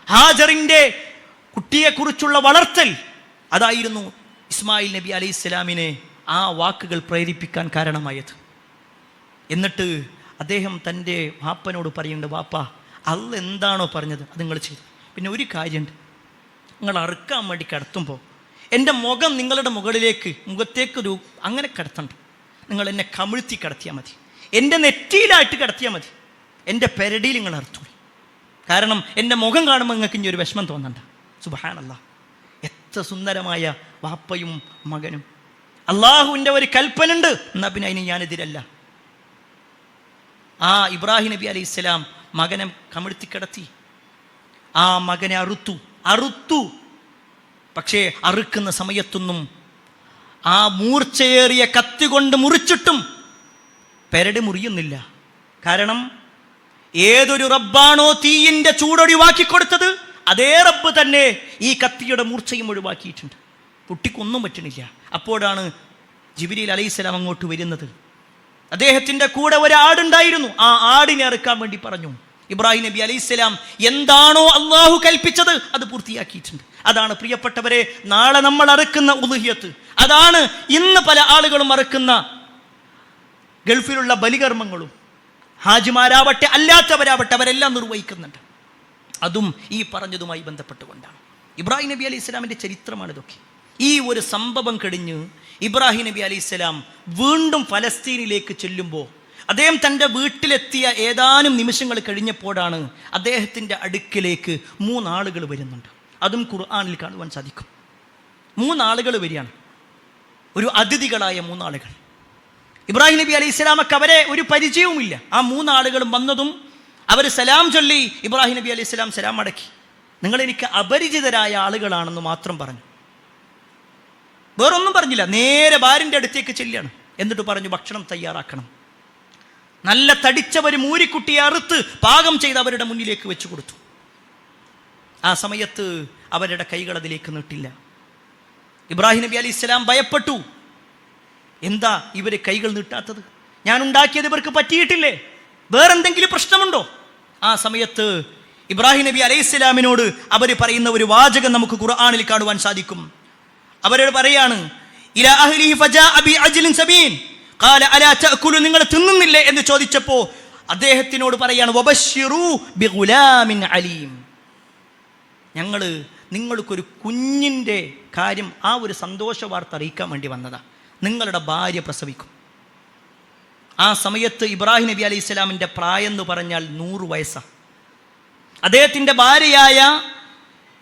ഹാജറിന്റെ കുട്ടിയെക്കുറിച്ചുള്ള വളർത്തൽ, അതായിരുന്നു ഇസ്മായിൽ നബി അലൈഹിസ്സലാമിനെ ആ വാക്കുകൾ പ്രേരിപ്പിക്കാൻ കാരണമായത്. എന്നിട്ട് അദ്ദേഹം തൻ്റെ വാപ്പനോട് പറയുന്നുണ്ട്, വാപ്പ, അള്ള എന്താണോ പറഞ്ഞത് അത് നിങ്ങൾ ചെയ്തു. പിന്നെ ഒരു കാര്യമുണ്ട്, നിങ്ങൾ അറുക്കാൻ വേണ്ടി കിടത്തുമ്പോൾ എൻ്റെ മുഖം നിങ്ങളുടെ മുഖത്തേക്കൊരു അങ്ങനെ കിടത്തണ്ട. നിങ്ങൾ എന്നെ കമിഴ്ത്തി കിടത്തിയാൽ മതി, എൻ്റെ നെറ്റിയിലായിട്ട് കിടത്തിയാൽ മതി, എൻ്റെ പെരടിയിൽ നിങ്ങൾ അറുത്തോളി. കാരണം എൻ്റെ മുഖം കാണുമ്പോൾ നിങ്ങൾക്ക് ഇനി ഒരു വിഷമം തോന്നണ്ട. സുബ്ഹാനല്ലാഹ്, എത്ര സുന്ദരമായ വാപ്പയും മകനും. അള്ളാഹുവിൻ്റെ ഒരു കൽപ്പന ഉണ്ട്, എന്നാൽ പിന്നെ അതിന് ഞാനെതിരല്ല. ആ ഇബ്രാഹിം നബി അലൈഹിസ്സലാം മകനെ കമിഴ്ത്തി കിടത്തി, ആ മകനെ അറുത്തു. പക്ഷേ അറുക്കുന്ന സമയത്തൊന്നും ആ മൂർച്ചയേറിയ കത്തി കൊണ്ട് മുറിച്ചിട്ടും പെരടി മുറിയുന്നില്ല. കാരണം ഏതൊരു റബ്ബാണോ തീയിൻ്റെ ചൂടൊഴിവാക്കി കൊടുത്തത്, അതേ റബ്ബ് തന്നെ ഈ കത്തിയുടെ മൂർച്ചയും ഒഴിവാക്കിയിട്ടുണ്ട്. കുട്ടിക്കൊന്നും പറ്റണില്ല. അപ്പോഴാണ് ജിബ്രീൽ അലൈഹിസ്സലാം അങ്ങോട്ട് വരുന്നത്. അദ്ദേഹത്തിൻ്റെ കൂടെ ഒരാടുണ്ടായിരുന്നു. ആ ആടിനെ അറുക്കാൻ വേണ്ടി പറഞ്ഞു. ഇബ്രാഹിം നബി അലൈഹിസ്സലാം എന്താണോ അള്ളാഹു കൽപ്പിച്ചത് അത് പൂർത്തിയാക്കിയിട്ടുണ്ട്. അതാണ് പ്രിയപ്പെട്ടവരെ നാളെ നമ്മൾ അറുക്കുന്ന ഉളുഹിയത്ത്. അതാണ് ഇന്ന് പല ആളുകളും അറുക്കുന്ന ഗൾഫിലുള്ള ബലികർമ്മങ്ങളും. ഹാജിമാരാവട്ടെ അല്ലാത്തവരാവട്ടെ അവരെല്ലാം നിർവഹിക്കുന്നുണ്ട്. അതും ഈ പറഞ്ഞതുമായി ബന്ധപ്പെട്ടുകൊണ്ടാണ്. ഇബ്രാഹിം നബി അലൈഹിസ്സലാമിൻ്റെ ചരിത്രമാണ് ഇതൊക്കെ. ഈ ഒരു സംഭവം കഴിഞ്ഞ് ഇബ്രാഹിം നബി അലൈഹിസ്സലാം വീണ്ടും ഫലസ്തീനിലേക്ക് ചെല്ലുമ്പോൾ അദ്ദേഹം തൻ്റെ വീട്ടിലെത്തിയ ഏതാനും നിമിഷങ്ങൾ കഴിഞ്ഞപ്പോഴാണ് അദ്ദേഹത്തിൻ്റെ അടുക്കിലേക്ക് 3 ആളുകൾ വരുന്നുണ്ട്. അതും ഖുർആനിൽ കാണുവാൻ സാധിക്കും. 3 ആളുകൾ വരികയാണ്, ഒരു അതിഥികളായ 3 ആളുകൾ. ഇബ്രാഹിം നബി അലൈഹിസ്സലാമക്ക് അവരെ ഒരു പരിചയവുമില്ല. ആ 3 ആളുകളും വന്നതും അവർ സലാം ചൊല്ലി. ഇബ്രാഹിം നബി അലൈഹിസ്സലാം സലാം അടക്കി. നിങ്ങൾ എനിക്ക് അപരിചിതരായ ആളുകളാണെന്ന് മാത്രം പറഞ്ഞു, വേറൊന്നും പറഞ്ഞില്ല. നേരെ ഭാര്യൻ്റെ അടുത്തേക്ക് ചെല്ലുകയാണ്. എന്നിട്ട് പറഞ്ഞു, ഭക്ഷണം തയ്യാറാക്കണം. നല്ല തടിച്ച ഒരു മൂരിക്കുട്ടിയെ അറുത്ത് പാകം ചെയ്ത് അവരുടെ മുന്നിലേക്ക് വെച്ചു കൊടുത്തു. ആ സമയത്ത് അവരുടെ കൈകൾ അതിലേക്ക് നീട്ടില്ല. ഇബ്രാഹിം നബി അലൈഹിസ്സലാം ഭയപ്പെട്ടു. എന്താ ഇവര് കൈകൾ നീട്ടാത്തത്? ഞാൻ ഉണ്ടാക്കിയത് ഇവർക്ക് പറ്റിയിട്ടില്ലേ? വേറെന്തെങ്കിലും പ്രശ്നമുണ്ടോ? ആ സമയത്ത് ഇബ്രാഹിം നബി അലൈഹിസ്സലാമിനോട് അവർ പറയുന്ന ഒരു വാചകം നമുക്ക് ഖുർആനിൽ കാണുവാൻ സാധിക്കും. അവരോട് പറയാണ്, ഇലാ അഹ്ലിഹി ഫജാഅ ബി അജ്ലിൻ സബീൻ ഖാല അലാ തഅകുലു, നിങ്ങൾ തിന്നുന്നില്ലേ എന്ന് ചോദിച്ചപ്പോൾ അദ്ദേഹത്തിനോട് പറയാണ് വബശ്ശിറൂ ബിഗുലാമിൻ അലീം, ഞങ്ങൾ നിങ്ങൾക്കൊരു കുഞ്ഞിൻ്റെ കാര്യം, ആ ഒരു സന്തോഷ വാർത്ത അറിയിക്കാൻ വേണ്ടി വന്നതാ. നിങ്ങളുടെ ഭാര്യ പ്രസവിക്കും. ആ സമയത്ത് ഇബ്രാഹിം നബി അലൈഹി സ്വലാമിൻ്റെ പ്രായം എന്ന് പറഞ്ഞാൽ 100 വയസ്സാണ്. അദ്ദേഹത്തിൻ്റെ ഭാര്യയായ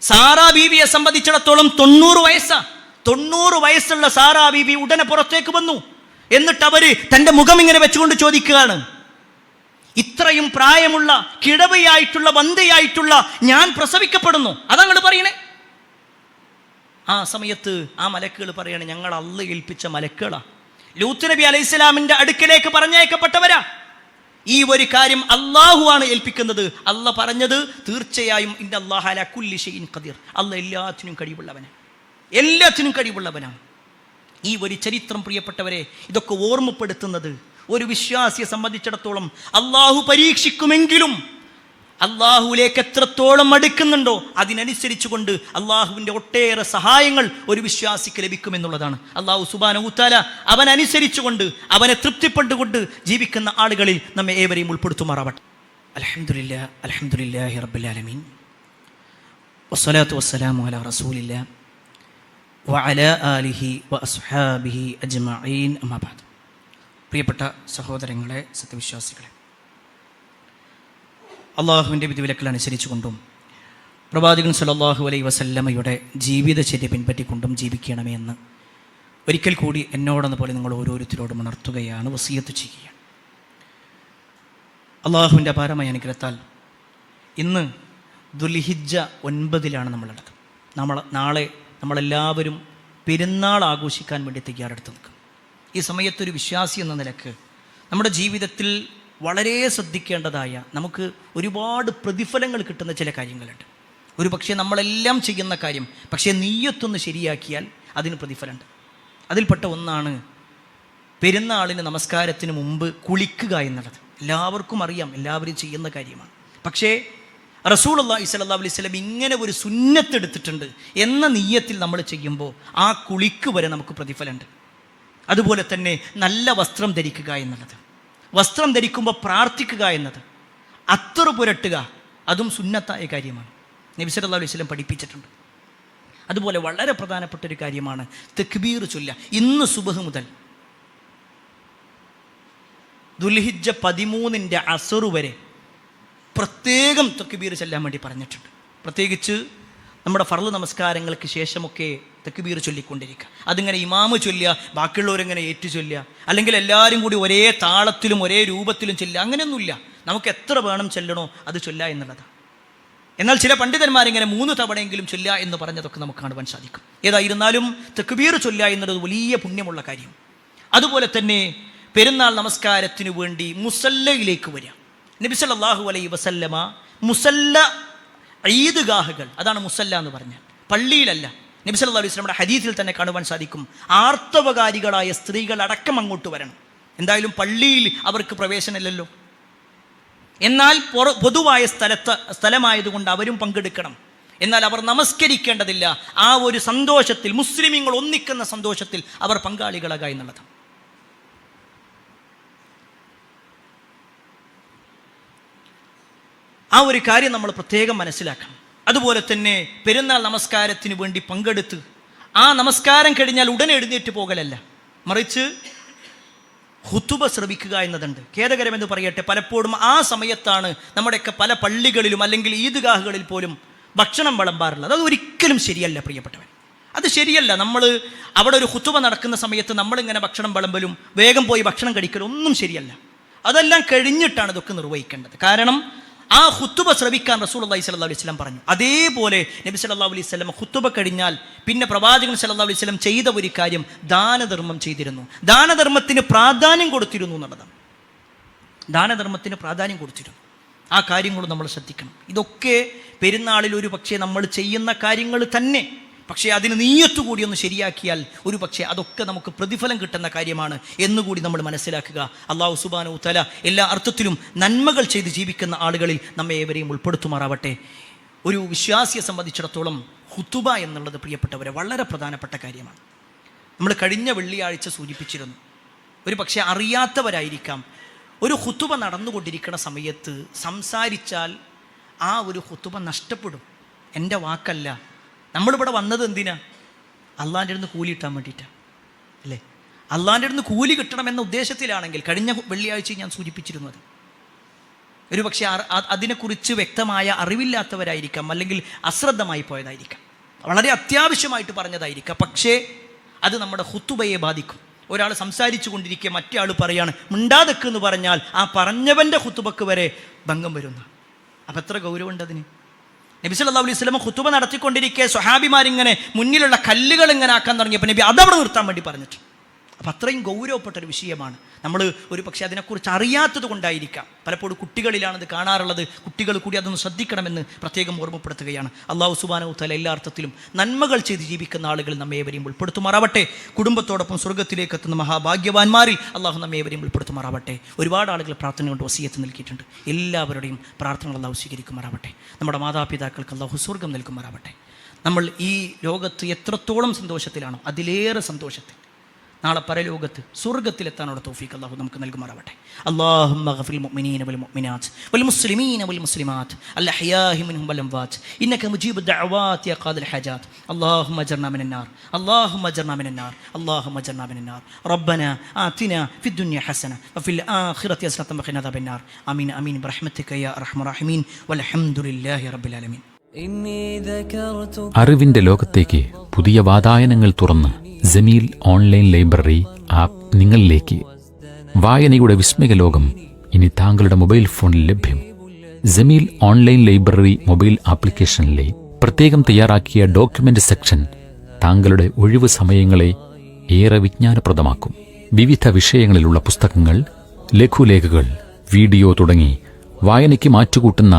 സാറാ ബീവിയെ സംബന്ധിച്ചിടത്തോളം 90 വയസ്സാണ്. 90 വയസ്സുള്ള സാറാ ബീവി ഉടനെ പുറത്തേക്ക് വന്നു. എന്നിട്ട് അവര് തൻ്റെ മുഖം ഇങ്ങനെ വെച്ചുകൊണ്ട് ചോദിക്കുകയാണ്, ഇത്രയും പ്രായമുള്ള കിഴവയായിട്ടുള്ള വന്ധ്യയായിട്ടുള്ള ഞാൻ പ്രസവിക്കപ്പെടുന്നു, അതങ്ങൾ പറയണേ. ആ സമയത്ത് ആ മലക്കുകൾ പറയണേ, ഞങ്ങൾ അള്ളാഹ് ഏൽപ്പിച്ച മലക്കുകളാ, ലൂത്ത് നബി അലൈഹി സ്വലാമിന്റെ അടുക്കലേക്ക് പറഞ്ഞയക്കപ്പെട്ടവരാ. ഈ ഒരു കാര്യം അള്ളാഹു ആണ് ഏൽപ്പിക്കുന്നത്. അള്ളാഹ് പറഞ്ഞത് തീർച്ചയായും ഇന്നല്ലാഹ അലാ കുല്ലി ഷൈഇൻ ഖദീർ, അള്ളാഹ് എല്ലാത്തിനും കഴിവുള്ളവനാണ്, എല്ലാത്തിനും കഴിവുള്ളവനാണ്. ഈ ഒരു ചരിത്രം പ്രിയപ്പെട്ടവരെ, ഇതൊക്കെ ഓർമ്മപ്പെടുത്തുന്നത് ഒരു വിശ്വാസിയെ സംബന്ധിച്ചിടത്തോളം അള്ളാഹു പരീക്ഷിക്കുമെങ്കിലും അള്ളാഹുവിലേക്ക് എത്രത്തോളം അടുക്കുന്നുണ്ടോ അതിനനുസരിച്ച് കൊണ്ട് അള്ളാഹുവിൻ്റെ ഒട്ടേറെ സഹായങ്ങൾ ഒരു വിശ്വാസിക്ക് ലഭിക്കുമെന്നുള്ളതാണ്. അള്ളാഹു സുബ്ഹാനഹു തആല അവനനുസരിച്ചുകൊണ്ട് അവനെ തൃപ്തിപ്പെട്ടുകൊണ്ട് ജീവിക്കുന്ന ആളുകളിൽ നമ്മെ ഏവരെയും ഉൾപ്പെടുത്തുമാറാവട്ടെ. അൽഹംദുലില്ലാഹി അൽഹംദുലില്ലാഹി റബ്ബിൽ ആലമീൻ വസ്സലാത്തു വസ്സലാമു അലാ റസൂലില്ലാഹി വഅലാ ആലിഹി വഅസ്ഹാബിഹി അജ്മഈൻ അമ്മാ ബഅദ്. പ്രിയപ്പെട്ട സഹോദരങ്ങളെ, സത്യവിശ്വാസികളെ, അള്ളാഹുവിൻ്റെ വിധിവിലക്കുകൾ അനുസരിച്ചുകൊണ്ടും പ്രവാചകൻ സല്ലല്ലാഹു അലൈഹി വസല്ലമയുടെ ജീവിതചര്യ പിൻപറ്റിക്കൊണ്ടും ജീവിക്കണമേ എന്ന് ഒരിക്കൽ കൂടി എന്നോടെന്ന പോലെ നിങ്ങൾ ഓരോരുത്തരോടും ഉണർത്തുകയാണ്, വസിയത്ത് ചെയ്യുകയാണ്. അള്ളാഹുവിൻ്റെ അപാരമായ അനുഗ്രഹത്താൽ ഇന്ന് ദുൽഹിജ്ജ 9 നമ്മളുള്ളത്. നാളെ നമ്മളെല്ലാവരും പെരുന്നാൾ ആഘോഷിക്കാൻ വേണ്ടി തയ്യാറെടുത്ത് നിൽക്കും. ഈ സമയത്തൊരു വിശ്വാസി എന്ന നിലക്ക് നമ്മുടെ ജീവിതത്തിൽ വളരെ ശ്രദ്ധിക്കേണ്ടതായ, നമുക്ക് ഒരുപാട് പ്രതിഫലങ്ങൾ കിട്ടുന്ന ചില കാര്യങ്ങളുണ്ട്. ഒരു പക്ഷേ നമ്മളെല്ലാം ചെയ്യുന്ന കാര്യം, പക്ഷേ നീയത്തൊന്ന് ശരിയാക്കിയാൽ അതിന് പ്രതിഫലമുണ്ട്. അതിൽപ്പെട്ട ഒന്നാണ് പെരുന്നാളിന് നമസ്കാരത്തിന് മുമ്പ് കുളിക്കുക എന്നുള്ളത്. എല്ലാവർക്കും അറിയാം, എല്ലാവരും ചെയ്യുന്ന കാര്യമാണ്. പക്ഷേ റസൂലുള്ളാഹി സ്വല്ലല്ലാഹു അലൈഹി വസല്ലം ഇങ്ങനെ ഒരു സുന്നത്ത് എടുത്തിട്ടുണ്ട് എന്ന നിയ്യത്തിൽ നമ്മൾ ചെയ്യുമ്പോൾ ആ കുളിക്ക് വരെ നമുക്ക് പ്രതിഫലമുണ്ട്. അതുപോലെ തന്നെ നല്ല വസ്ത്രം ധരിക്കുക എന്നുള്ളത്, വസ്ത്രം ധരിക്കുമ്പോൾ പ്രാർത്ഥിക്കുക എന്നത്, അത്തറ് പുരട്ടുക, അതും സുന്നത്തായ കാര്യമാണ്, നബി സല്ലല്ലാഹു അലൈഹി വസല്ലം പഠിപ്പിച്ചിട്ടുണ്ട്. അതുപോലെ വളരെ പ്രധാനപ്പെട്ട ഒരു കാര്യമാണ് തക്ബീർ ചൊല്ലുക. ഇന്ന് സുബഹ് മുതൽ ദുൽഹിജ്ജ 13 അസർ വരെ പ്രത്യേകം തക്ബീർ ചൊല്ലാൻ വേണ്ടി പറഞ്ഞിട്ടുണ്ട്. പ്രത്യേകിച്ച് നമ്മുടെ ഫർള് നമസ്കാരങ്ങൾക്ക് ശേഷമൊക്കെ തക്ബീർ ചൊല്ലിക്കൊണ്ടിരിക്കുക. അതിങ്ങനെ ഇമാമ് ചൊല്ലുക, ബാക്കിയുള്ളവരെങ്ങനെ ഏറ്റു ചൊല്ലുക, അല്ലെങ്കിൽ എല്ലാവരും കൂടി ഒരേ താളത്തിലും ഒരേ രൂപത്തിലും ചൊല്ലുക, അങ്ങനെയൊന്നുമില്ല. നമുക്ക് എത്ര വേണം ചൊല്ലണോ അത് ചൊല്ലുക എന്നുള്ളതാണ്. എന്നാൽ ചില പണ്ഡിതന്മാരിങ്ങനെ 3 തവണയെങ്കിലും ചൊല്ലുക എന്ന് പറഞ്ഞതൊക്കെ നമുക്ക് കാണുവാൻ സാധിക്കും. ഏതായിരുന്നാലും തക്ബീർ ചൊല്ലുക എന്നുള്ളത് വലിയ പുണ്യമുള്ള കാര്യം. അതുപോലെ തന്നെ പെരുന്നാൾ നമസ്കാരത്തിനു വേണ്ടി മുസല്ലയിലേക്ക് വരിക. നബി സല്ലല്ലാഹു അലൈഹി വസല്ലമ മുസല്ല, ഈദ്ഗാഹുകൾ, അതാണ് മുസല്ല എന്ന് പറഞ്ഞാൽ, പള്ളിയിലല്ല. നബി സല്ലല്ലാഹു അലൈഹി വസല്ലമയുടെ ഹദീസിൽ തന്നെ കാണുവാൻ സാധിക്കും, ആർത്തവകാരികളായ സ്ത്രീകൾ അടക്കം അങ്ങോട്ട് വരണം. എന്തായാലും പള്ളിയിൽ അവർക്ക് പ്രവേശനമില്ലല്ലോ. എന്നാൽ പൊതുവായ സ്ഥലമായതുകൊണ്ട് അവരും പങ്കെടുക്കണം. എന്നാൽ അവർ നമസ്കരിക്കേണ്ടതില്ല. ആ ഒരു സന്തോഷത്തിൽ, മുസ്ലിമീങ്ങൾ ഒന്നിക്കുന്ന സന്തോഷത്തിൽ അവർ പങ്കാളികളാകുക എന്നുള്ളതാണ്. ആ ഒരു കാര്യം നമ്മൾ പ്രത്യേകം മനസ്സിലാക്കണം. അതുപോലെ തന്നെ പെരുന്നാൾ നമസ്കാരത്തിന് വേണ്ടി പങ്കെടുത്ത് ആ നമസ്കാരം കഴിഞ്ഞാൽ ഉടനെ എഴുന്നേറ്റ് പോകലല്ല, മറിച്ച് ഖുതുബ ശ്രവിക്കുക എന്നതുണ്ട്. ഖേദകരമെന്ന് പറയട്ടെ, പലപ്പോഴും ആ സമയത്താണ് നമ്മുടെയൊക്കെ പല പള്ളികളിലും അല്ലെങ്കിൽ ഈദ്ഗാഹുകളിൽ പോലും ഭക്ഷണം വിളമ്പാറുള്ളത്. അത് ഒരിക്കലും ശരിയല്ല പ്രിയപ്പെട്ടവൻ, അത് ശരിയല്ല. നമ്മൾ അവിടെ ഒരു ഖുതുബ നടക്കുന്ന സമയത്ത് നമ്മളിങ്ങനെ ഭക്ഷണം വിളമ്പലും വേഗം പോയി ഭക്ഷണം കഴിക്കലും ഒന്നും ശരിയല്ല. അതെല്ലാം കഴിഞ്ഞിട്ടാണ് ഇതൊക്കെ നിർവഹിക്കേണ്ടത്. കാരണം ആ ഖുതുബ ശ്രവിക്കാൻ റസൂലുള്ളാഹി സ്വല്ലല്ലാഹു അലൈഹി വസല്ലം പറഞ്ഞു. അതേപോലെ നബി സല്ലല്ലാഹു അലൈഹി വസല്ലം ഖുതുബ കഴിഞ്ഞാൽ പിന്നെ പ്രവാചകൻ സല്ലല്ലാഹു അലൈഹി വസല്ലം ചെയ്ത ഒരു കാര്യം ദാനധർമ്മം ചെയ്തിരുന്നു. ദാനധർമ്മത്തിന് പ്രാധാന്യം കൊടുത്തിരുന്നു എന്നുള്ളതാണ്. ദാനധർമ്മത്തിന് പ്രാധാന്യം കൊടുത്തിരുന്നു. ആ കാര്യങ്ങൾ നമ്മൾ ശ്രദ്ധിക്കണം. ഇതൊക്കെ പെരുന്നാളിൽ ഒരു പക്ഷേ നമ്മൾ ചെയ്യുന്ന കാര്യങ്ങൾ തന്നെ, പക്ഷേ അതിന് നീയത്ത് കൂടി ഒന്ന് ശരിയാക്കിയാൽ ഒരു പക്ഷേ അതൊക്കെ നമുക്ക് പ്രതിഫലം കിട്ടുന്ന കാര്യമാണ് എന്നുകൂടി നമ്മൾ മനസ്സിലാക്കുക. അല്ലാഹു സുബ്ഹാനഹു തആല എല്ലാ അർത്ഥത്തിലും നന്മകൾ ചെയ്ത് ജീവിക്കുന്ന ആളുകളിൽ നമ്മെ ഏവരെയും ഉൾപ്പെടുത്തുമാറാവട്ടെ. ഒരു വിശ്വാസിയെ സംബന്ധിച്ചിടത്തോളം ഖുതുബ എന്നുള്ളത് പ്രിയപ്പെട്ടവരെ വളരെ പ്രധാനപ്പെട്ട കാര്യമാണ്. നമ്മൾ കഴിഞ്ഞ വെള്ളിയാഴ്ച സൂചിപ്പിച്ചിരുന്നു. ഒരു പക്ഷേ അറിയാത്തവരായിരിക്കാം, ഒരു ഖുതുബ നടന്നുകൊണ്ടിരിക്കുന്ന സമയത്ത് സംസാരിച്ചാൽ ആ ഒരു ഖുതുബ നഷ്ടപ്പെടും. എൻ്റെ വാക്കല്ല. നമ്മളിവിടെ വന്നത് എന്തിനാ? അള്ളാൻ്റെ അടുത്ത് കൂലി കിട്ടാൻ വേണ്ടിയിട്ടാണ് അല്ലേ? അള്ളാൻ്റെ അടുത്ത് കൂലി കിട്ടണമെന്ന ഉദ്ദേശത്തിലാണെങ്കിൽ കഴിഞ്ഞ വെള്ളിയാഴ്ച ഞാൻ സൂചിപ്പിച്ചിരുന്നത്, ഒരു പക്ഷേ അതിനെക്കുറിച്ച് വ്യക്തമായ അറിവില്ലാത്തവരായിരിക്കാം, അല്ലെങ്കിൽ അശ്രദ്ധമായി പോയതായിരിക്കാം, വളരെ അത്യാവശ്യമായിട്ട് പറഞ്ഞതായിരിക്കാം. പക്ഷേ അത് നമ്മുടെ ഖുതുബയെ ബാധിക്കും. ഒരാൾ സംസാരിച്ചു കൊണ്ടിരിക്കുക മറ്റേ ആൾ പറയാണ് മിണ്ടാതെക്കെന്ന് പറഞ്ഞാൽ ആ പറഞ്ഞവൻ്റെ ഖുതുബക്ക് വരെ ഭംഗം വരുന്ന. അപ്പം എത്ര ഗൗരവമുണ്ട് അതിന്. നബി സല്ലല്ലാഹു അലൈഹി വസല്ലം ഖുതുബ നടത്തിക്കൊണ്ടിരിക്കെ സ്വഹാബിമാരിങ്ങനെ മുന്നിലുള്ള കല്ലുകൾ ഇങ്ങനെ ആക്കാൻ തുടങ്ങിയപ്പോൾ നബി അതവിടെ നിർത്താൻ വേണ്ടി പറഞ്ഞിട്ട്. അപ്പം അത്രയും ഗൗരവപ്പെട്ടൊരു വിഷയമാണ്. നമ്മൾ ഒരു പക്ഷേ അതിനെക്കുറിച്ച് അറിയാത്തത് കൊണ്ടായിരിക്കാം പലപ്പോഴും കുട്ടികളിലാണത് കാണാറുള്ളത്. കുട്ടികൾ കൂടി അതൊന്ന് ശ്രദ്ധിക്കണമെന്ന് പ്രത്യേകം ഓർമ്മപ്പെടുത്തുകയാണ്. അല്ലാഹു സുബ്ഹാനഹു വ തആല എല്ലാ അർത്ഥത്തിലും നന്മകൾ ചെയ്ത് ജീവിക്കുന്ന ആളുകൾ നമ്മെ ഏവരെയും ഉൾപ്പെടുത്തുമാറാവട്ടെ. കുടുംബത്തോടൊപ്പം സ്വർഗ്ഗത്തിലേക്ക് എത്തുന്ന മഹാഭാഗ്യവാന്മാരിൽ അള്ളാഹു നമ്മെ ഏവരെയും ഉൾപ്പെടുത്തുമാറാവട്ടെ. ഒരുപാട് ആളുകൾ പ്രാർത്ഥന കൊണ്ട് വസിയത്ത് നൽകിയിട്ടുണ്ട്. എല്ലാവരുടെയും പ്രാർത്ഥനകൾ അള്ളാഹു സ്വീകരിക്കുമാറാവട്ടെ. നമ്മുടെ മാതാപിതാക്കൾക്ക് അള്ളാഹു സ്വർഗ്ഗം നൽകുമാറാവട്ടെ. നമ്മൾ ഈ ലോകത്ത് എത്രത്തോളം സന്തോഷത്തിലാണോ അതിലേറെ സന്തോഷത്തിൽ നാളെ പരലോകത്ത് സ്വർഗ്ഗത്തിലെത്താനുള്ള തൗഫീഖ് അല്ലാഹു നമുക്ക് നൽകുമാറാവട്ടെ. അല്ലാഹുമ്മ ഗഫിർ മുഅ്മിനീന വൽ മുഅ്മിനാത്ത് വൽ മുസ്ലിമീന വൽ മുസ്ലിമാത്ത് അൽ അഹ്യാഇ മിൻഹും വൽ അംവാത്ത് ഇന്നക മുജീബു ദഅവാതി യാ ഖാദിൽ ഹജാത്ത്. അല്ലാഹുമ്മ അജ്ർനാ മിനൻ നാർ, അല്ലാഹുമ്മ അജ്ർനാ മിനൻ നാർ, അല്ലാഹുമ്മ അജ്ർനാ മിനൻ നാർ. റബ്ബനാ ആതിനാ ഫിദ് ദുനിയ ഹസന വഫിൽ ആഖിറതി ഹസനത വഖിനാ അദാബന്നാർ. ആമീൻ ആമീൻ ബിറഹ്മതിക യാ അർഹമർ റഹീമീൻ വൽഹംദുലില്ലാഹി റബ്ബിൽ ആലമീൻ. അറിവിന്റെ ലോകത്തേക്ക് പുതിയ വാതായനങ്ങൾ തുറന്ന് ജമീൽ ഓൺലൈൻ ലൈബ്രറി ആപ്പ് നിങ്ങളിലേക്ക്. വായനയുടെ വിസ്മയ ലോകം ഇനി താങ്കളുടെ മൊബൈൽ ഫോണിൽ ലഭ്യം. ജമീൽ ഓൺലൈൻ ലൈബ്രറി മൊബൈൽ ആപ്ലിക്കേഷനിലെ പ്രത്യേകം തയ്യാറാക്കിയ ഡോക്യുമെന്റ് സെക്ഷൻ താങ്കളുടെ ഒഴിവു സമയങ്ങളെ ഏറെ വിജ്ഞാനപ്രദമാക്കും. വിവിധ വിഷയങ്ങളിലുള്ള പുസ്തകങ്ങൾ, ലഘുലേഖകൾ, വീഡിയോ തുടങ്ങി വായനയ്ക്ക് മാറ്റുകൂട്ടുന്ന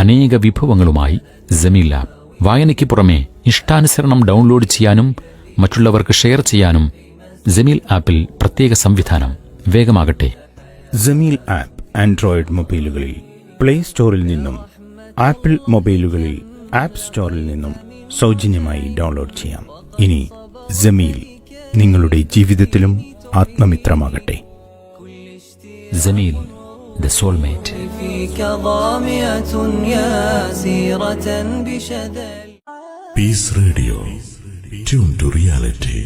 അനേക വിഭവങ്ങളുമായി ജമീൽ ആപ്പ്. വായനയ്ക്ക് പുറമെ ഇഷ്ടാനുസരണം ഡൗൺലോഡ് ചെയ്യാനും മറ്റുള്ളവർക്ക് ഷെയർ ചെയ്യാനും ജമീൽ ആപ്പിൽ പ്രത്യേക സംവിധാനം. വേഗമാകട്ടെ. ജമീൽ ആപ്പ് ആൻഡ്രോയിഡ് മൊബൈലുകളിൽ പ്ലേ സ്റ്റോറിൽ നിന്നും ആപ്പിൾ മൊബൈലുകളിൽ ആപ്പ് സ്റ്റോറിൽ നിന്നും സൗജന്യമായി ഡൗൺലോഡ് ചെയ്യാം. ഇനി ജമീൽ നിങ്ങളുടെ ജീവിതത്തിലും ആത്മമിത്രമാകട്ടെ. Jameel the soulmate. Peace Radio. Tune to reality.